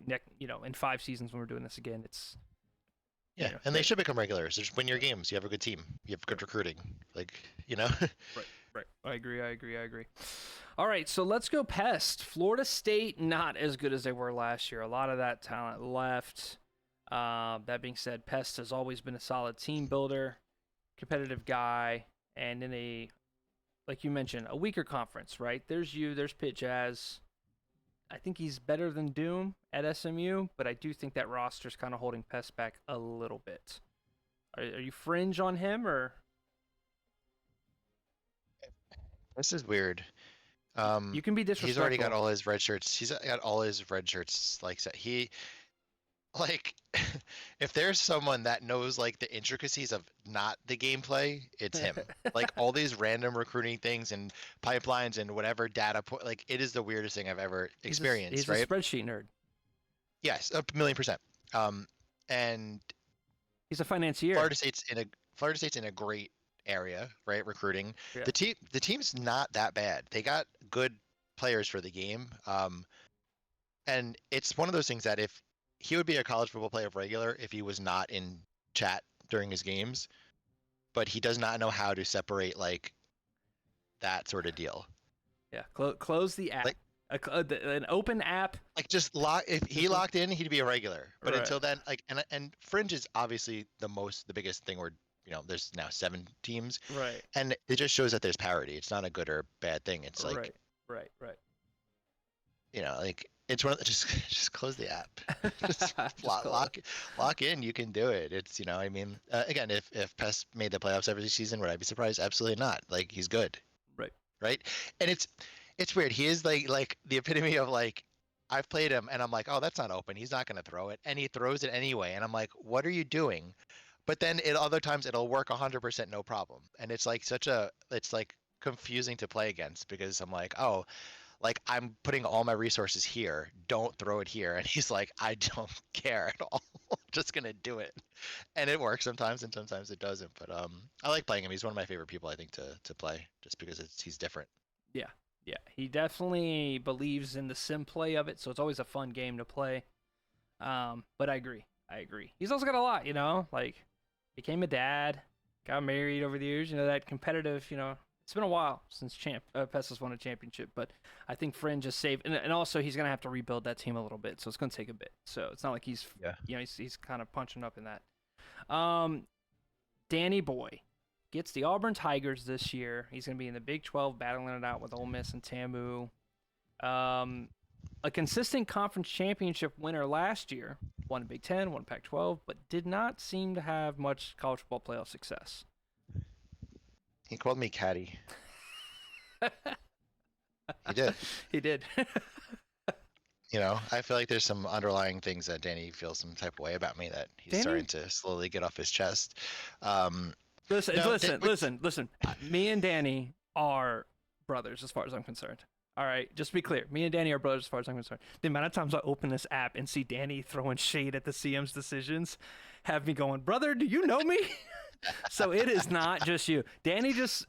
in 5 seasons when we're doing this again, it's... and they should become regulars. Just win your games. You have a good team. You have good recruiting. Right. I agree. All right, so let's go Pest. Florida State, not as good as they were last year. A lot of that talent left. That being said, Pest has always been a solid team builder, competitive guy, and in a, like you mentioned, a weaker conference, right? There's Pitt Jazz. I think he's better than Doom at SMU, but I do think that roster's kind of holding Pest back a little bit. Are you fringe on him, or? This is weird. You can be disrespectful. He's already got all his red shirts. He's got all his red shirts like set. If there's someone that knows like the intricacies of not the gameplay, it's him. Like all these random recruiting things and pipelines and whatever data point, like it is the weirdest thing I've ever experienced. He's right? a spreadsheet nerd. Yes, 1,000,000%. And he's a financier. Florida State's in a great area, right? Recruiting. Yeah. The team's not that bad. They got good players for the game. And it's one of those things that if he would be a college football player regular if he was not in chat during his games, but he does not know how to separate like that sort of deal. Yeah, close the app. An open app. Like just if he locked in, he'd be a regular. But until then, like and Fringe is obviously the biggest thing where there's now 7 teams. Right. And it just shows that there's parity. It's not a good or bad thing. It's like right. Like it's one of just close the app. Just lock in. You can do it. It's again, if Pest made the playoffs every season, would I be surprised? Absolutely not. Like he's good. Right. Right. And It's weird. He is like the epitome of like I've played him and I'm like, oh, that's not open. He's not gonna throw it, and he throws it anyway. And I'm like, what are you doing? But then other times it'll work 100% no problem. And it's like it's like confusing to play against because I'm like, oh, like I'm putting all my resources here. Don't throw it here. And he's like, I don't care at all. I'm just gonna do it. And it works sometimes and sometimes it doesn't. But I like playing him. He's one of my favorite people I think to play just because he's different. Yeah, yeah. He definitely believes in the sim play of it, so it's always a fun game to play. But I agree. I agree. He's also got a lot, like became a dad, got married over the years. That competitive. It's been a while since Pes has won a championship, but I think Friend just saved, and also he's gonna have to rebuild that team a little bit, so it's gonna take a bit. So it's not like he's, he's kind of punching up in that. Danny Boy gets the Auburn Tigers this year. He's gonna be in the Big 12, battling it out with Ole Miss and TAMU. A consistent conference championship winner last year, won Big 10, won Pac-12, but did not seem to have much college football playoff success. He called me Caddy. He did. He did. I feel like there's some underlying things that Danny feels some type of way about me that he's Danny? starting to slowly get off his chest. Listen. Me and Danny are brothers as far as I'm concerned. All right, just to be clear, me and Danny are brothers as far as I'm concerned. The amount of times I open this app and see Danny throwing shade at the CM's decisions have me going, brother, do you know me? So it is not just you. Danny's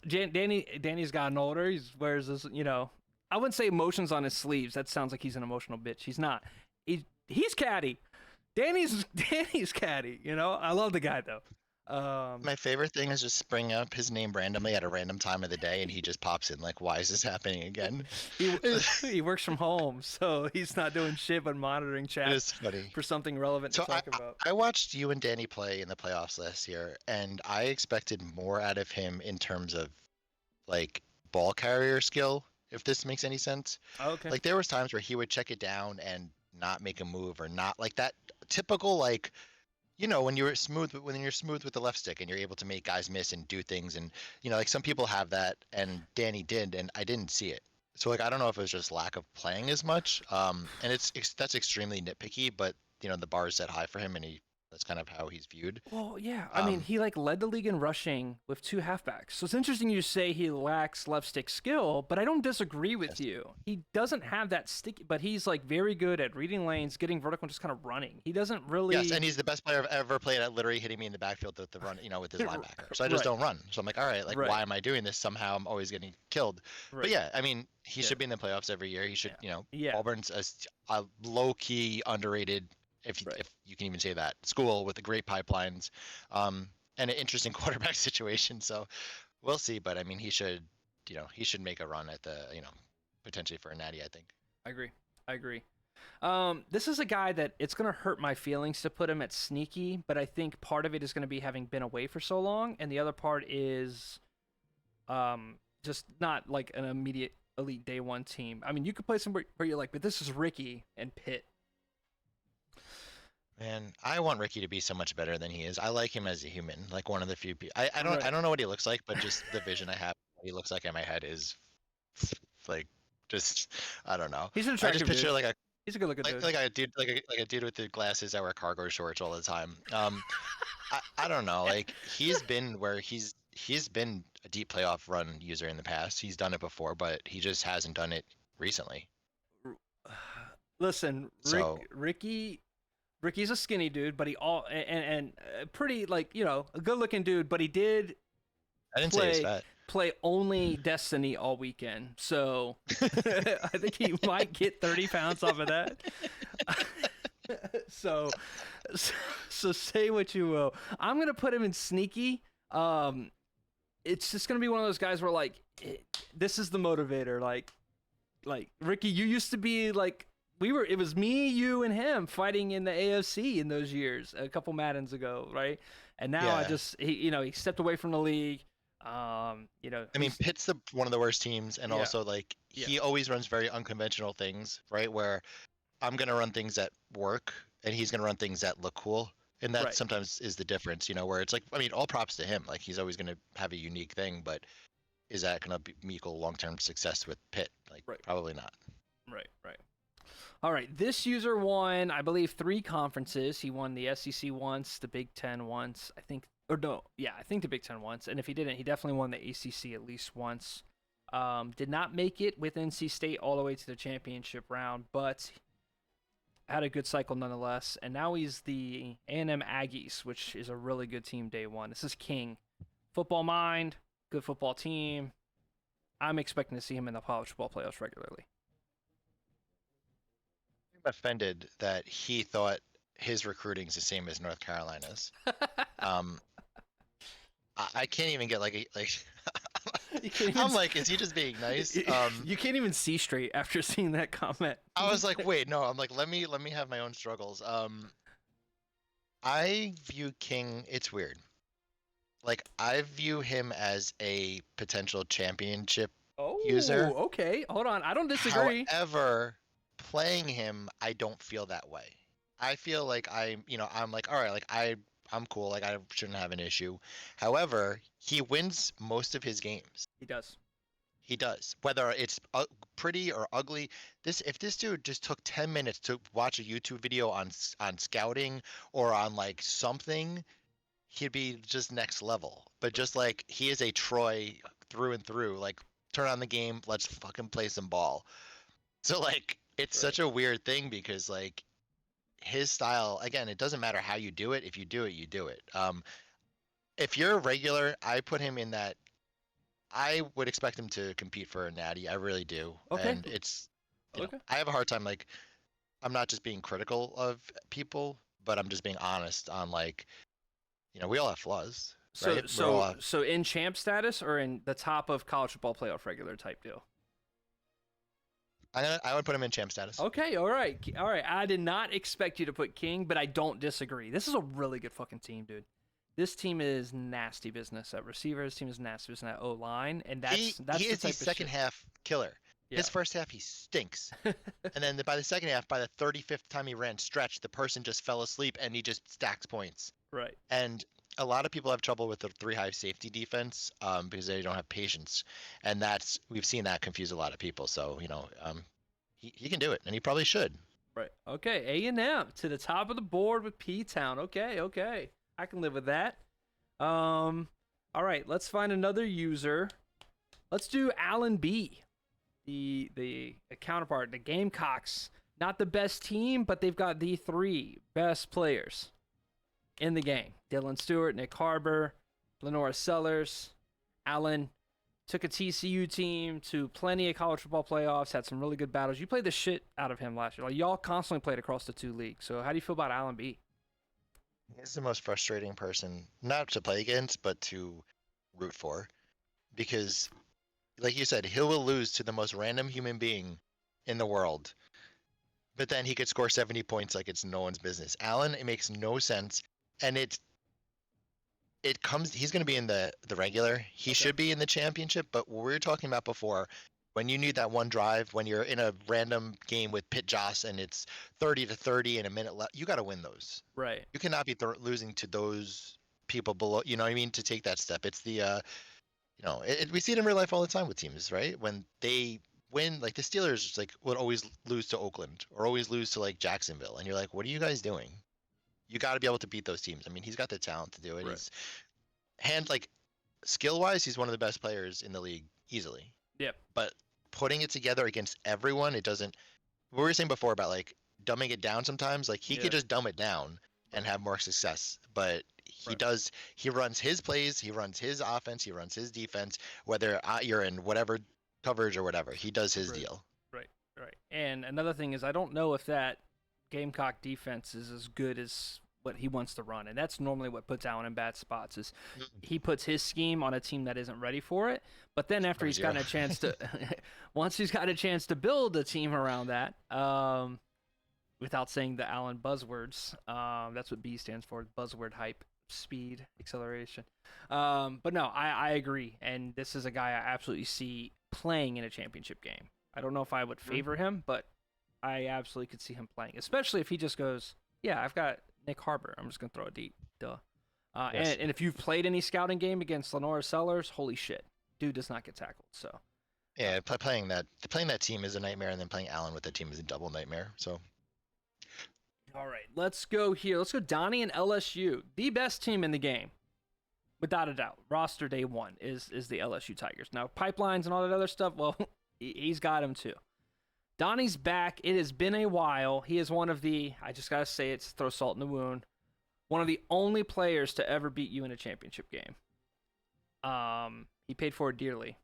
gotten older. He wears this, I wouldn't say emotions on his sleeves. That sounds like he's an emotional bitch. He's not. He's catty. Danny's catty. I love the guy though. My favorite thing is just bring up his name randomly at a random time of the day, and he just pops in like, "Why is this happening again?" He works from home, so he's not doing shit but monitoring chat. It is funny for something relevant to talk about. I watched you and Danny play in the playoffs last year, and I expected more out of him in terms of like ball carrier skill. If this makes any sense. Okay. Like there was times where he would check it down and not make a move or not like that typical like. When you're smooth with the left stick and you're able to make guys miss and do things and like some people have that and Danny did and I didn't see it. So like I don't know if it was just lack of playing as much. And that's extremely nitpicky, but the bar is set high for him and that's kind of how he's viewed. Well, yeah. I mean, he led the league in rushing with 2 halfbacks. So it's interesting you say he lacks left stick skill, but I don't disagree with you. He doesn't have that sticky, but he's like very good at reading lanes, getting vertical, and just kind of running. He doesn't really. Yes, and he's the best player I've ever played at literally hitting me in the backfield with the run, with his linebacker. So I just don't run. So I'm like, all right, why am I doing this? Somehow I'm always getting killed. Right. But yeah, I mean, he should be in the playoffs every year. He should, Auburn's a low key underrated. If you can even say that, school with the great pipelines, and an interesting quarterback situation. So we'll see. But I mean, he should make a run at the, potentially for a natty, I think. I agree. This is a guy that it's going to hurt my feelings to put him at sneaky, but I think part of it is going to be having been away for so long. And the other part is, just not like an immediate elite day one team. I mean, you could play somewhere where you're like, but this is Ricky and Pitt. Man, I want Ricky to be so much better than he is. I like him as a human, like one of the few people. I don't know what he looks like, but just the vision I have, what he looks like in my head is like just I don't know. He's an attractive I just picture dude. He's a good looking dude. Like a dude with the glasses that wear cargo shorts all the time. I don't know. Like he's been a deep playoff run user in the past. He's done it before, but he just hasn't done it recently. Listen, Ricky's a skinny dude, but he pretty a good looking dude, but he did I didn't say he was fat. Play only Destiny all weekend. So I think he might get 30 pounds off of that. so say what you will. I'm going to put him in sneaky. It's just going to be one of those guys where this is the motivator. Like Ricky, you used to be like, it was me, you, and him fighting in the AFC in those years, a couple Maddens ago, right? And now he stepped away from the league. I mean, Pitt's one of the worst teams, and also he always runs very unconventional things, right? Where I'm gonna run things that work, and he's gonna run things that look cool, and that sometimes is the difference, where it's like, I mean, all props to him, like he's always gonna have a unique thing, but is that going to equal long-term success with Pitt? Like, Right. probably not. Right. All right, this user won, I believe, 3 conferences. He won the SEC once, the Big Ten once, I think, or no, yeah, I think the Big Ten once. And if he didn't, he definitely won the ACC at least once. Did not make it with NC State all the way to the championship round, but had a good cycle nonetheless. And now he's the A&M Aggies, which is a really good team day one. This is King. Football mind, good football team. I'm expecting to see him in the college football playoffs regularly. I'm offended that he thought his recruiting's the same as North Carolina's. I can't even get like I'm like, is he just being nice? You can't even see straight after seeing that comment. I was like, wait, no. I'm like, let me have my own struggles. I view King. It's weird. Like, I view him as a potential championship user. Okay. Hold on. I don't disagree. However, playing him, I don't feel that way. I feel like I'm like, all right, like I'm cool. Like, I shouldn't have an issue. However, he wins most of his games. He does. He does. Whether it's pretty or ugly, if this dude just took 10 minutes to watch a YouTube video on scouting or on like something, he'd be just next level. But just like he is a Troy through and through, like turn on the game, let's fucking play some ball. So like it's such a weird thing because like his style, again, it doesn't matter how you do it. If you do it, you do it. If you're a regular, I put him in that. I would expect him to compete for a natty. I really do. Okay. And it's, I have a hard time, like, I'm not just being critical of people, but I'm just being honest on, like, we all have flaws. So, right? so in champ status or in the top of college football playoff regular type deal? I would put him in champ status. Okay, all right. I did not expect you to put King, but I don't disagree. This is a really good fucking team, dude. This team is nasty business at receiver. This team is nasty business at O-line, and that's he the is type the second half killer. Yeah. His first half, he stinks. And then by the second half, by the 35th time he ran stretch, the person just fell asleep and he just stacks points. Right. And a lot of people have trouble with the 3-high safety defense because they don't have patience. And we've seen that confuse a lot of people. So, he can do it, and he probably should. Right. Okay, A&M to the top of the board with P-Town. Okay. I can live with that. All right, let's find another user. Let's do Alan B, the counterpart, the Gamecocks. Not the best team, but they've got the 3 best players in the game. Dylan Stewart, Nick Harbor, Lenora Sellers. Alan took a TCU team to plenty of college football playoffs, had some really good battles. You played the shit out of him last year. Like, y'all constantly played across the 2 leagues. So how do you feel about Alan B? He's the most frustrating person, not to play against, but to root for. Because, like you said, he will lose to the most random human being in the world. But then he could score 70 points like it's no one's business. Alan, it makes no sense. And he's going to be in the regular. He should be in the championship. But what we were talking about before, when you need that one drive, when you're in a random game with Pitt Joss and it's 30-30 and a minute left, you got to win those. Right. You cannot be losing to those people below, you know what I mean, to take that step. It's the, we see it in real life all the time with teams, right? When they win, like the Steelers, like would always lose to Oakland or always lose to like Jacksonville. And you're like, what are you guys doing? You got to be able to beat those teams. I mean, he's got the talent to do it. Right. He's skill-wise, he's one of the best players in the league easily. Yep. But putting it together against everyone, it doesn't. What we were saying before about like dumbing it down sometimes, like he could just dumb it down and have more success. But he does. He runs his plays. He runs his offense. He runs his defense. Whether you're in whatever coverage or whatever, he does his deal. Right. And another thing is, I don't know if that Gamecock defense is as good as what he wants to run, and that's normally what puts Allen in bad spots. Is he puts his scheme on a team that isn't ready for it, but then after he's gotten a chance to, once he's got a chance to build a team around that, without saying the Allen buzzwords, that's what B stands for: buzzword hype, speed, acceleration. But no, I agree, and this is a guy I absolutely see playing in a championship game. I don't know if I would favor him, but I absolutely could see him playing, especially if he just goes, yeah, I've got Nick Harbor. I'm just going to throw it deep. Duh. And if you've played any scouting game against Lenora Sellers, holy shit. dude does not get tackled. So Yeah, playing that team is a nightmare, and then playing Allen with the team is a double nightmare. So all right, let's go here. Let's go Donnie and LSU, the best team in the game, without a doubt. Roster day one is the LSU Tigers. Now pipelines and all that other stuff. Well, he's got him too. Donnie's back. It has been a while. He is one of the, I just got to say it, throw salt in the wound, one of the only players to ever beat you in a championship game. He paid for it dearly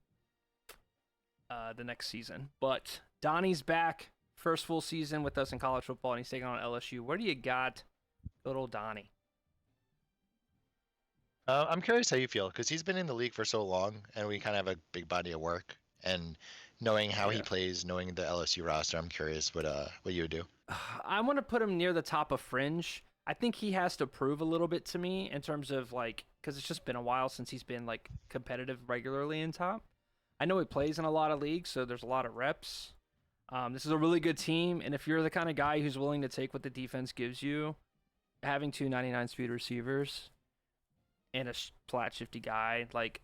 the next season. But Donnie's back. First full season with us in college football, and he's taking on LSU. Where do you got good old Donnie? I'm curious how you feel, because he's been in the league for so long, and we kind of have a big body of work. And knowing how he plays, knowing the LSU roster, I'm curious what you would do. I want to put him near the top of fringe. I think he has to prove a little bit to me in terms of like, because it's just been a while since he's been like competitive regularly in top. I know he plays in a lot of leagues, so there's a lot of reps. This is a really good team, and if you're the kind of guy who's willing to take what the defense gives you, having two 99 speed receivers and a flat shifty guy, like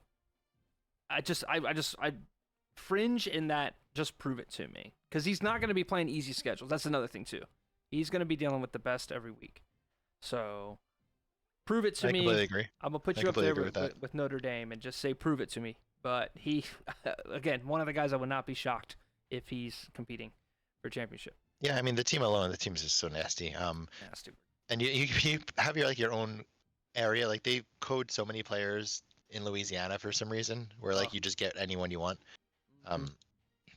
I fringe in that. Just prove it to me, because he's not going to be playing easy schedules. That's another thing too. He's going to be dealing with the best every week. So prove it to me. I completely agree. I'm gonna put you up there with Notre Dame and just say prove it to me. But he, again, one of the guys I would not be shocked if he's competing for championship. Yeah, I mean the team alone, the team's just so nasty. Nasty. And you have your own area. Like they code so many players in Louisiana for some reason, where like you just get anyone you want.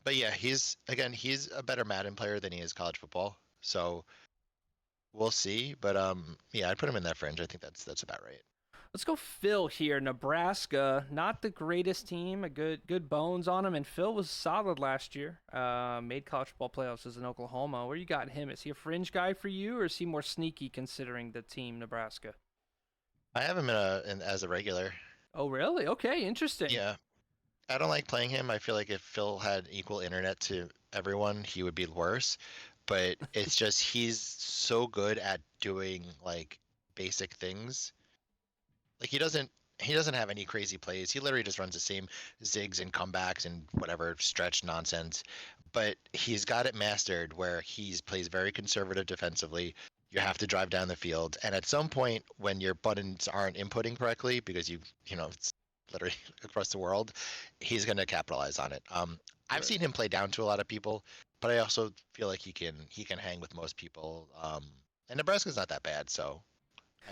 But yeah, he's a better Madden player than he is college football. So we'll see. But yeah, I'd put him in that fringe. I think that's about right. Let's go Phil here. Nebraska, not the greatest team, a good bones on him, and Phil was solid last year. Made college football playoffs as in Oklahoma. Where you got him? Is he a fringe guy for you, or is he more sneaky considering the team Nebraska? I have him as a regular. Oh, really? Okay, interesting. Yeah. I don't like playing him. I feel like if Phil had equal internet to everyone, he would be worse. But it's just he's so good at doing like basic things. Like he doesn't have any crazy plays. He literally just runs the same zigs and comebacks and whatever stretch nonsense. But he's got it mastered where he plays very conservative defensively. You have to drive down the field, and at some point when your buttons aren't inputting correctly because it's literally across the world, he's going to capitalize on it. I've seen him play down to a lot of people, but I also feel like he can hang with most people. And Nebraska's not that bad, so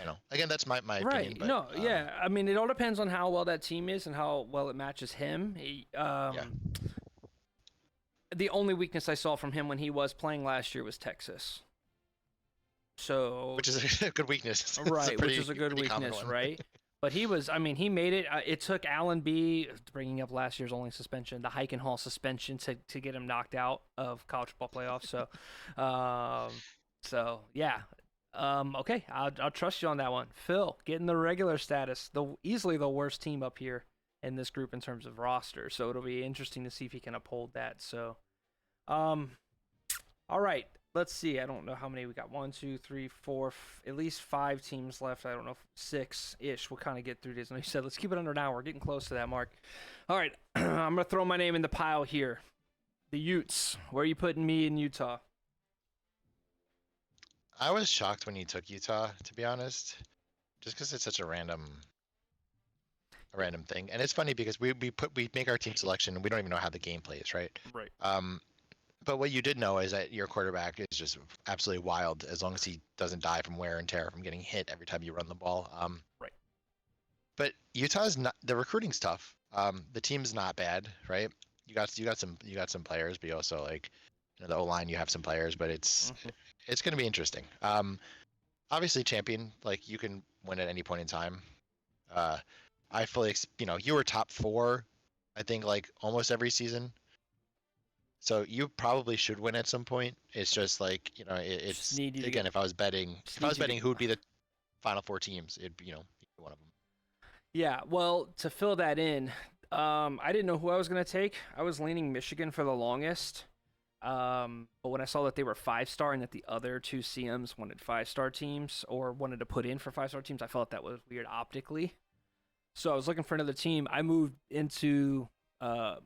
I know. Again, that's my opinion. But, no, yeah. I mean, it all depends on how well that team is and how well it matches him. The only weakness I saw from him when he was playing last year was Texas. So, which is a good weakness, right? Which is a good weakness, right? But he made it. It took Allen B, bringing up last year's only suspension, the Hall suspension, to get him knocked out of college football playoffs. So, yeah. Okay, I'll trust you on that one. Phil, getting the regular status, easily the worst team up here in this group in terms of roster. So it'll be interesting to see if he can uphold that. So, all right. Let's see. I don't know how many we got. 1, 2, 3, 4, at least 5 teams left. I don't know, 6-ish. We'll kind of get through this. And you said, let's keep it under an hour. We're getting close to that mark. All right. I'm going to throw my name in the pile here. The Utes. Where are you putting me in Utah? I was shocked when you took Utah, to be honest, just because it's such a random thing. And it's funny because we make our team selection and we don't even know how the game plays, right? Right. But what you did know is that your quarterback is just absolutely wild as long as he doesn't die from wear and tear from getting hit every time you run the ball. Right. But Utah's not, the recruiting's tough. The team's not bad, right? You got some players, but you also the O-line, you have some players, but it's going to be interesting. Obviously champion, you can win at any point in time. I fully, you were top 4, I think, almost every season. So you probably should win at some point. It's just it's again, if I was betting who would be the final 4 teams, it'd be one of them. Yeah, well, to fill that in, I didn't know who I was going to take. I was leaning Michigan for the longest. But when I saw that they were 5-star and that the other 2 CMs wanted 5-star teams or wanted to put in for 5-star teams, I felt that was weird optically. So I was looking for another team. I moved into my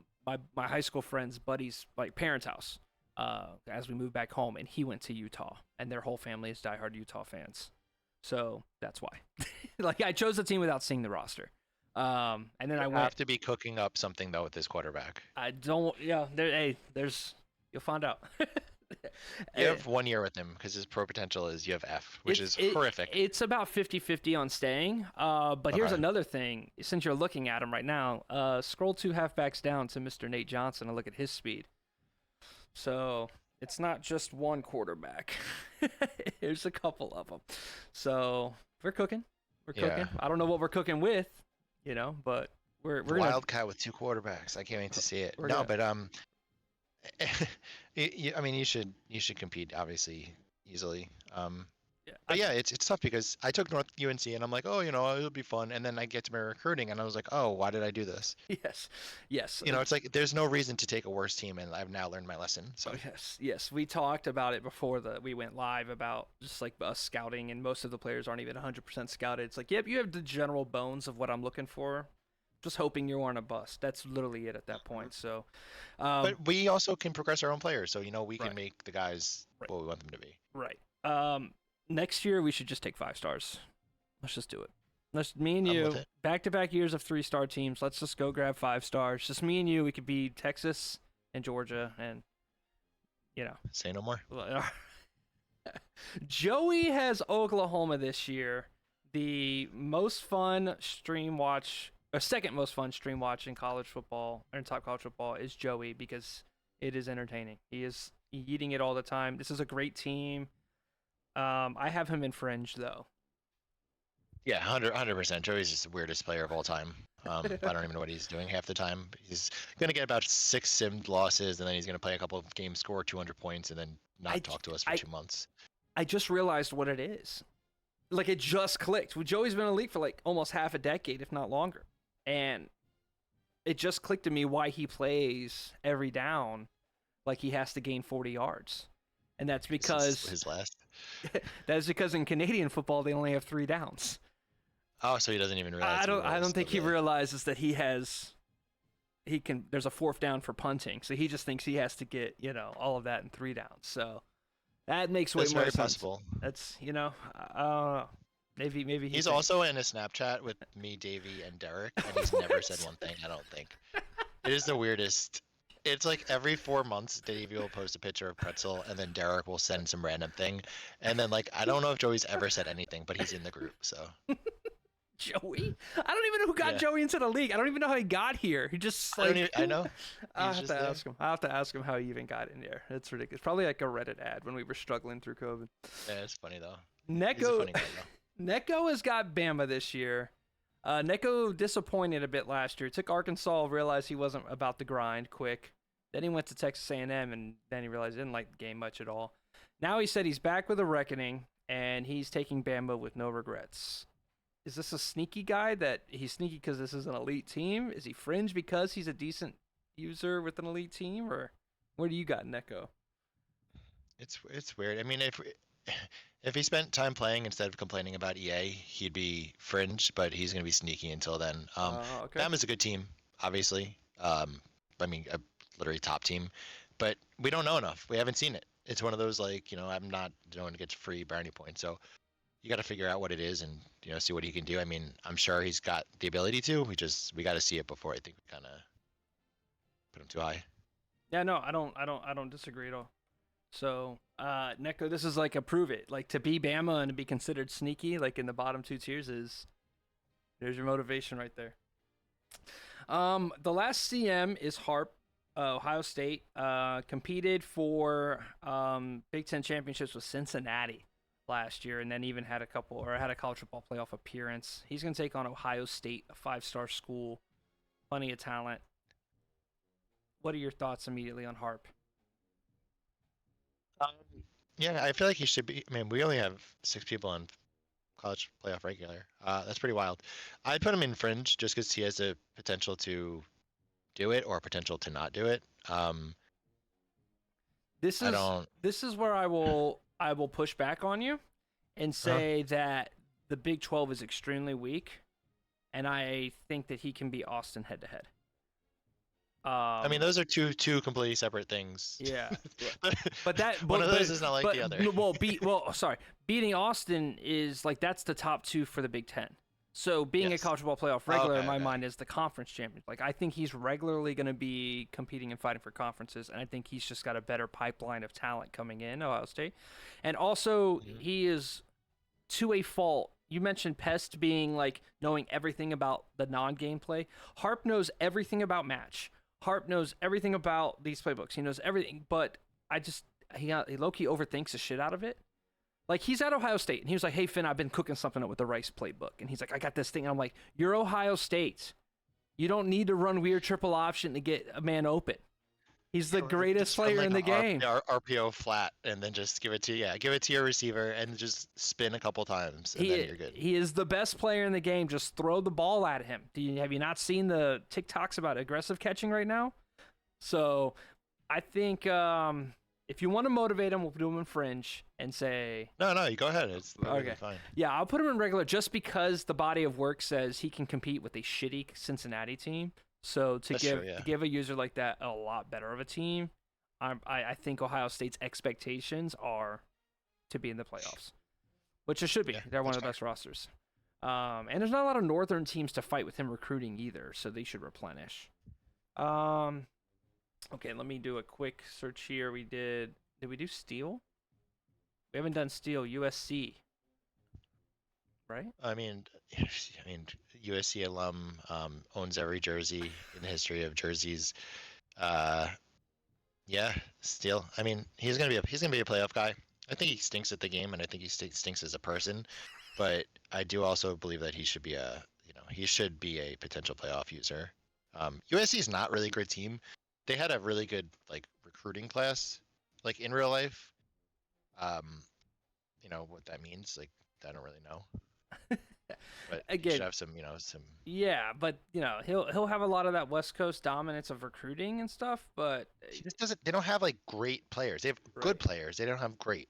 high school friend's buddy's like parents' house as we moved back home, and he went to Utah, and their whole family is diehard Utah fans. So that's why. Like I chose the team without seeing the roster. And then I went. Have to be cooking up something though with this quarterback. I don't. Yeah. There's. You'll find out. You have 1 year with him because his pro potential is you have F, which is horrific. It's about 50-50 on staying. But here's Okay. another thing. Since you're looking at him right now, scroll 2 halfbacks down to Mr. Nate Johnson and look at his speed. So it's not just one quarterback. There's a couple of them. So we're cooking. We're cooking. Yeah. I don't know what we're cooking with, but we're gonna, Wildcat with 2 quarterbacks. I can't wait to see it. We're No, gonna- but I mean, you should compete obviously easily. yeah, But yeah, it's tough because I took North UNC and I'm like, oh, it'll be fun, and then I get to my recruiting and I was like, oh, why did I do this? yes. It's like there's no reason to take a worse team, and I've now learned my lesson. So Yes. We talked about it before we went live about just like us scouting, and most of the players aren't even 100% scouted. It's like, yep, you have the general bones of what I'm looking for. Just hoping you aren't a bust. That's literally it at that point. So, but we also can progress our own players, so we can Right. make the guys Right. what we want them to be. right. Next year we should just take 5 stars. Let's just do it. Me and I'm you, with it. back-to-back years of 3-star teams. Let's just go grab 5 stars. Just me and you. We could be Texas and Georgia, and Say no more. Joey has Oklahoma this year. The most fun stream watch, or second most fun stream watch in college football, or in top college football, is Joey because it is entertaining. He is eating it all the time. This is a great team. I have him in fringe though. Yeah, 100%. Joey's just the weirdest player of all time. I don't even know what he's doing half the time. He's gonna get about 6 simmed losses, and then he's gonna play a couple of games, score 200 points, and then not talk to us for 2 months. I just realized what it is. Like it just clicked. Well, Joey's been in the league for like almost half a decade, if not longer, and it just clicked to me why he plays every down like he has to gain 40 yards, and that's because his last. that's because in Canadian football they only have 3 downs. Oh, so he doesn't even realize. I don't think he realizes that there's a 4th down for punting, so he just thinks he has to get all of that in 3 downs. So that makes way That's more very sense. possible. That's I don't know. Maybe He's also in a Snapchat with me, Davey, and Derek, and he's never said one thing. I don't think. It is the weirdest. It's like every 4 months, Davey will post a picture of pretzel, and then Derek will send some random thing, and then like I don't know if Joey's ever said anything, but he's in the group, so. Joey? I don't even know who got Yeah. Joey into the league. I don't even know how he got here. He just like I know. I'll He's have just to there. ask him. I'll have to ask him how he even got in there. It's ridiculous. Probably like a Reddit ad when we were struggling through COVID. Yeah, it's funny though. He's a Neko funny guy though. Neko has got Bama this year. Neko disappointed a bit last year. Took Arkansas, realized he wasn't about the grind quick. Then he went to Texas A&M, and then he realized he didn't like the game much at all. Now he said he's back with a reckoning, and he's taking Bama with no regrets. Is this a sneaky guy that he's sneaky because this is an elite team? Is he fringe because he's a decent user with an elite team, or where do you got Neko? It's weird. I mean, if he spent time playing instead of complaining about EA, he'd be fringe, but he's gonna be sneaky until then. Okay. Bama's a good team, obviously. I mean, a literally top team, but we don't know enough. We haven't seen it. It's one of those like I'm not going to get free brownie points, so you got to figure out what it is and see what he can do. I mean, I'm sure he's got the ability to. We got to see it before I think we kind of put him too high. Yeah, no, I don't disagree at all. So, Neko, this is like a prove it. Like to be Bama and to be considered sneaky, like in the bottom 2 tiers there's your motivation right there. The last CM is Harp, Ohio State. Competed for Big Ten championships with Cincinnati last year, and then even had a college football playoff appearance. He's gonna take on Ohio State, a 5-star school, plenty of talent. What are your thoughts immediately on Harp? Yeah, I feel like he should be. I mean, we only have 6 people on college playoff regular. That's pretty wild. I'd put him in fringe just because he has a potential to do it or potential to not do it. This is where I will push back on you and say that the Big 12 is extremely weak. and I think that he can beat Austin head to head. I mean, those are two completely separate things. Yeah, But one of those is not like the other. beating Austin is like that's the top two for the Big Ten. So being a Yes. college football playoff regular in my Okay. mind is the conference champion. Like I think he's regularly going to be competing and fighting for conferences, and I think he's just got a better pipeline of talent coming in Ohio State, and also Mhm. he is to a fault. You mentioned Pest being like knowing everything about the non-gameplay. Harp knows everything about match. Harp knows everything about these playbooks. He knows everything, but he low-key overthinks the shit out of it. Like he's at Ohio State and he was like, "Hey Finn, I've been cooking something up with the Rice playbook," and he's like, "I got this thing." And I'm like, "You're Ohio State. You don't need to run weird triple option to get a man open. He's the greatest Just run, player like, in the a game." RPO flat, and then just give it to your receiver, and just spin a couple times, and then you're good. He is the best player in the game. Just throw the ball at him. Have you not seen the TikToks about aggressive catching right now? So I think if you want to motivate him, we'll do him in fringe and say, No, you go ahead. It's Okay. fine. yeah, I'll put him in regular just because the body of work says he can compete with a shitty Cincinnati team. So to That's give true, yeah. to give a user like that a lot better of a team, I think Ohio State's expectations are to be in the playoffs, which it should be. Yeah, They're one that's of the best rosters. And there's not a lot of northern teams to fight with him recruiting either, so they should replenish. Okay, let me do a quick search here. Did we do Steel? We haven't done Steel. USC, right? I mean, USC alum owns every jersey in the history of jerseys. Yeah, still. I mean, he's gonna be a playoff guy. I think he stinks at the game, and I think he stinks as a person. But I do also believe that he should be a potential playoff user. USC is not really a good team. They had a really good recruiting class, like in real life. You know what that means? Like I don't really know. But he Again, should have some. yeah, but he'll have a lot of that West Coast dominance of recruiting and stuff. But He just doesn't. They don't have great players. They have Right. good players. They don't have great.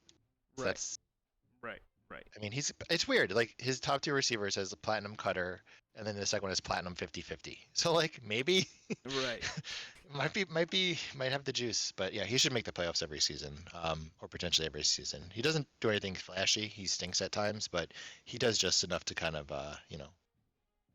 So Right. That's. right. I mean, it's weird. Like his top two receivers has the platinum cutter, and then the second one is platinum 50-50. So maybe Right. might have the juice, but yeah, he should make the playoffs every season, or potentially every season. He doesn't do anything flashy. He stinks at times, but he does just enough to kind of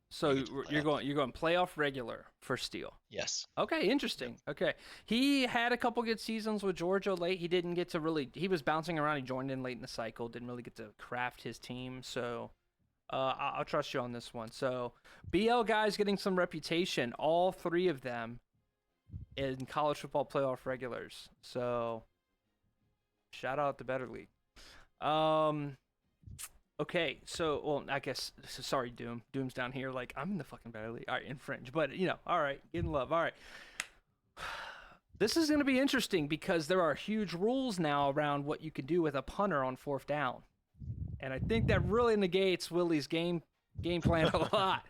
So Make it to the you're playoffs. going playoff regular for Steele. Yes. Okay, interesting. Okay, he had a couple good seasons with Georgia late. He didn't get to really. He was bouncing around. He joined in late in the cycle. Didn't really get to craft his team. So I'll trust you on this one. So BL guys getting some reputation. All three of them in college football playoff regulars. So shout out the Better League. Okay, so I guess sorry, Doom. Doom's down here. Like I'm in the fucking Better League. All right, in fringe, but all right, getting love. All right. This is going to be interesting because there are huge rules now around what you can do with a punter on fourth down, and I think that really negates Willie's game plan a lot.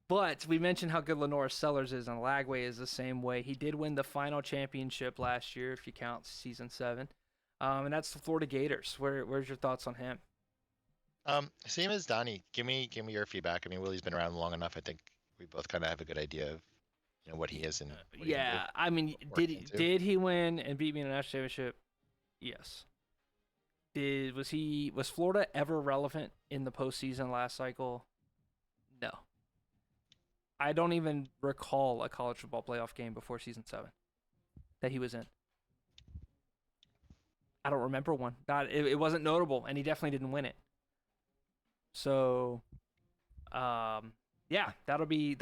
But we mentioned how good Lenora Sellers is, and Lagway is the same way. He did win the final championship last year, if you count season 7, and that's the Florida Gators. Where's your thoughts on him? Same as Donnie. Give me your feedback. I mean, Willie's been around long enough. I think we both kind of have a good idea of what he is and what he can do. Yeah, I mean, Working too. did he win and beat me in a national championship? Yes. Was Florida ever relevant in the postseason last cycle? No. I don't even recall a college football playoff game before season 7 that he was in. I don't remember one. It wasn't notable, and he definitely didn't win it. So, yeah, that'll be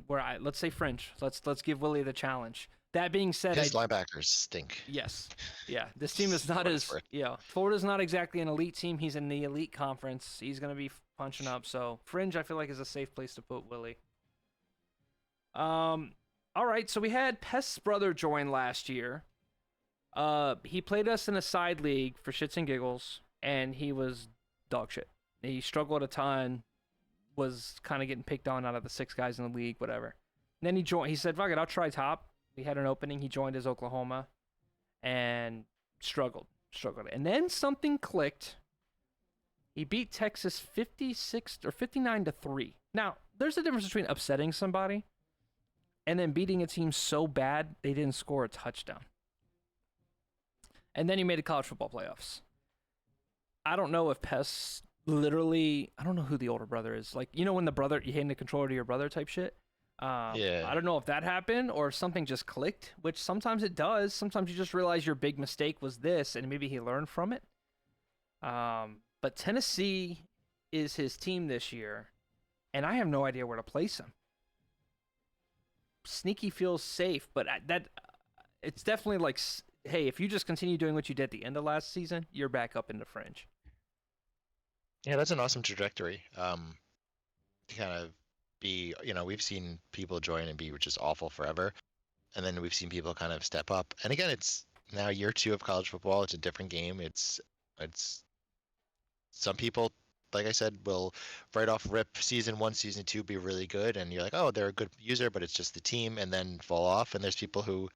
where let's say fringe. Let's give Willie the challenge. That being said, His linebackers stink. yes, yeah, this team is not What it's as Florida's not exactly an elite team. He's in the elite conference. He's gonna be punching up. So fringe, I feel like is a safe place to put Willie. All right, so we had Pest's brother join last year. He played us in a side league for shits and giggles, and he was dog shit. He struggled a ton, was kind of getting picked on out of the 6 guys in the league, whatever. And then he joined. He said, "Fuck it, I'll try top." We had an opening. He joined as Oklahoma, and struggled. And then something clicked. He beat Texas 56 or 59-3. Now, there's a difference between upsetting somebody and then beating a team so bad they didn't score a touchdown. And then you made the college football playoffs. I don't know if Pest literally, I don't know who the older brother is. Like, you know, when the brother, you hand the controller to your brother type shit? Yeah. I don't know if that happened or if something just clicked, which sometimes it does. Sometimes you just realize your big mistake was this and maybe he learned from it. But Tennessee is his team this year, and I have no idea where to place him. Sneaky feels safe, but it's definitely like, hey, if you just continue doing what you did at the end of last season, you're back up in the fringe. Yeah, that's an awesome trajectory. To kind of be, we've seen people join and be just awful forever, and then we've seen people kind of step up. And again, it's now year 2 of college football. It's a different game. It's some people, like I said, will right off rip season 1, season 2 be really good, and you're like, oh, they're a good user, but it's just the team, and then fall off. And there's people who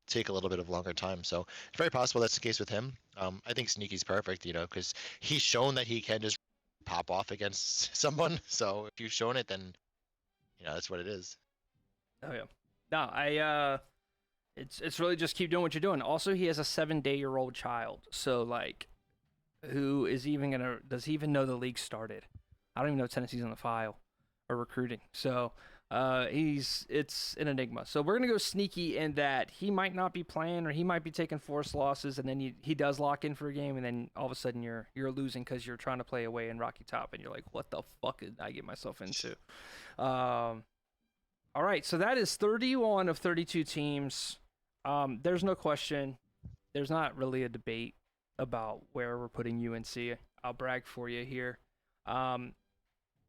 take a little bit of longer time. So it's very possible that's the case with him. I think Sneaky's perfect, because he's shown that he can just pop off against someone. So if you've shown it, then that's what it is. Oh yeah. No, it's really just keep doing what you're doing. Also, he has a 7-day-old child, so like, who is even does he even know the league started? I don't even know if Tennessee's on the file or recruiting. So it's an enigma. So we're gonna go Sneaky in that he might not be playing or he might be taking forced losses, and then he does lock in for a game, and then all of a sudden you're losing because you're trying to play away in Rocky Top, and you're like, what the fuck did I get myself into? All right, so that is 31 of 32 teams. There's no question. There's not really a debate about where we're putting UNC. I'll brag for you here.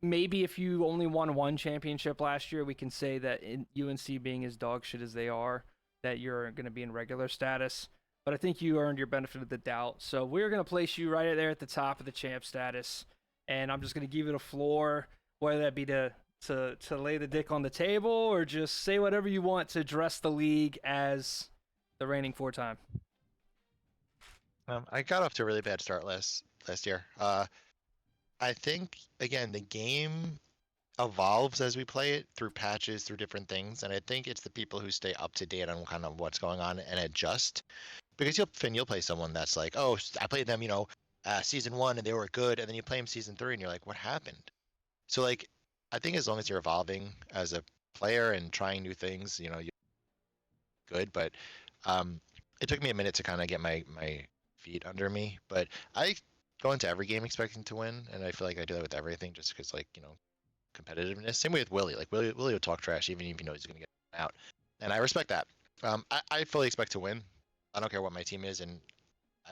Maybe if you only won one championship last year, we can say that in UNC being as dog shit as they are, that you're going to be in regular status. But I think you earned your benefit of the doubt. So we're going to place you right there at the top of the champ status. And I'm just going to give it a floor, whether that be to lay the dick on the table or just say whatever you want to address the league as the reigning 4-time. I got off to a really bad start last year. I think, again, the game evolves as we play it through patches, through different things, and I think it's the people who stay up to date on kind of what's going on and adjust. Because you'll play someone that's like, oh, I played them, season 1 and they were good, and then you play them season 3 and you're like, what happened? So like, I think as long as you're evolving as a player and trying new things, you're good. But it took me a minute to kind of get my feet under me. But I go into every game expecting to win, and I feel like I do that with everything, just because competitiveness. Same way with Willie. Like Willie will talk trash even if he knows he's gonna get out, and I respect that. I fully expect to win. I don't care what my team is, and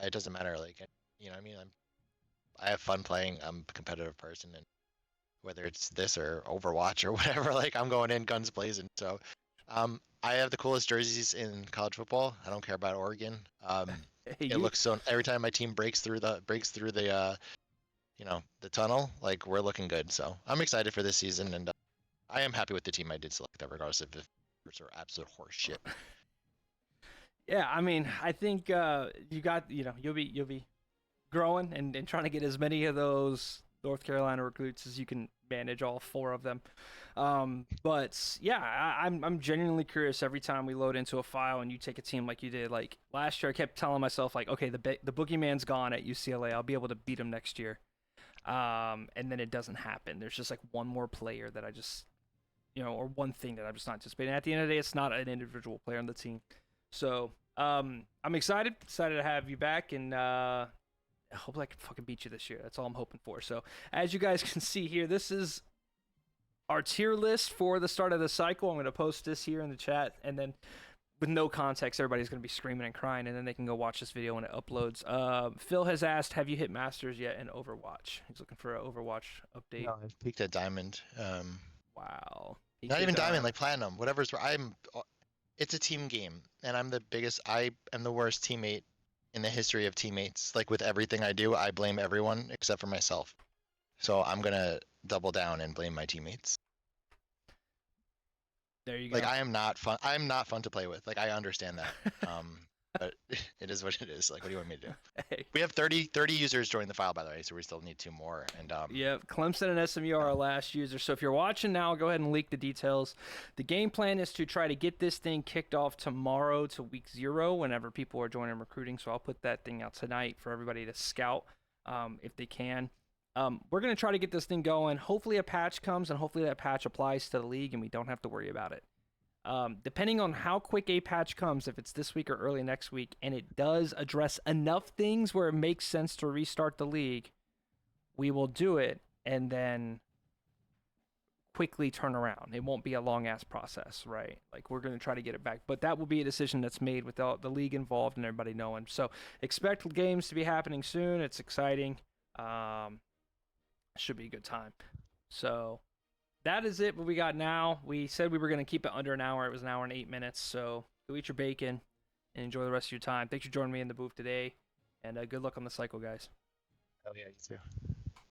it doesn't matter. Like, what I mean, I have fun playing. I'm a competitive person, and whether it's this or Overwatch or whatever, like I'm going in guns blazing. So, I have the coolest jerseys in college football. I don't care about Oregon. It looks so. Every time my team breaks through the the tunnel, like we're looking good. So I'm excited for this season, and I am happy with the team I did select, regardless if it's absolute horse shit. Yeah, I mean, I think you got you'll be growing and trying to get as many of those North Carolina recruits as you can manage, all 4 of them. But yeah, I'm genuinely curious every time we load into a file and you take a team like you did. Like last year, I kept telling myself like, okay, the boogeyman's gone at UCLA. I'll be able to beat him next year. And then it doesn't happen. There's just like one more player that I just, or one thing that I'm just not anticipating. At the end of the day, it's not an individual player on the team. So I'm excited to have you back, and I hope I can fucking beat you this year. That's all I'm hoping for. So as you guys can see here, this is our tier list for the start of the cycle. I'm going to post this here in the chat, and then with no context, everybody's going to be screaming and crying, and then they can go watch this video when it uploads. Phil has asked, have you hit Masters yet in Overwatch? He's looking for an Overwatch update. No, I've peaked at Diamond. Wow. Not even Diamond, like Platinum, whatever's. It's a team game, and I am the worst teammate in the history of teammates. Like with everything I do, I blame everyone except for myself. So I'm going to double down and blame my teammates. There you go. Like I am not fun to play with. Like I understand that. But it is what it is. Like, what do you want me to do? Hey. We have 30 users join the file, by the way, so we still need 2 more. And Yeah, Clemson and SMU are our last user. So if you're watching now, go ahead and leak the details. The game plan is to try to get this thing kicked off tomorrow to week 0 whenever people are joining recruiting. So I'll put that thing out tonight for everybody to scout if they can. We're going to try to get this thing going. Hopefully a patch comes, and hopefully that patch applies to the league, and we don't have to worry about it. Depending on how quick a patch comes, if it's this week or early next week, and it does address enough things where it makes sense to restart the league, we will do it and then quickly turn around. It won't be a long ass process, right? Like, we're going to try to get it back, but that will be a decision that's made with the league involved and everybody knowing. So expect games to be happening soon. It's exciting. Should be a good time. So that is it. What we got now. We said we were going to keep it under an hour. It was an hour and 8 minutes. So go eat your bacon and enjoy the rest of your time. Thanks for joining me in the booth today, and good luck on the cycle, guys. hell yeah, you too.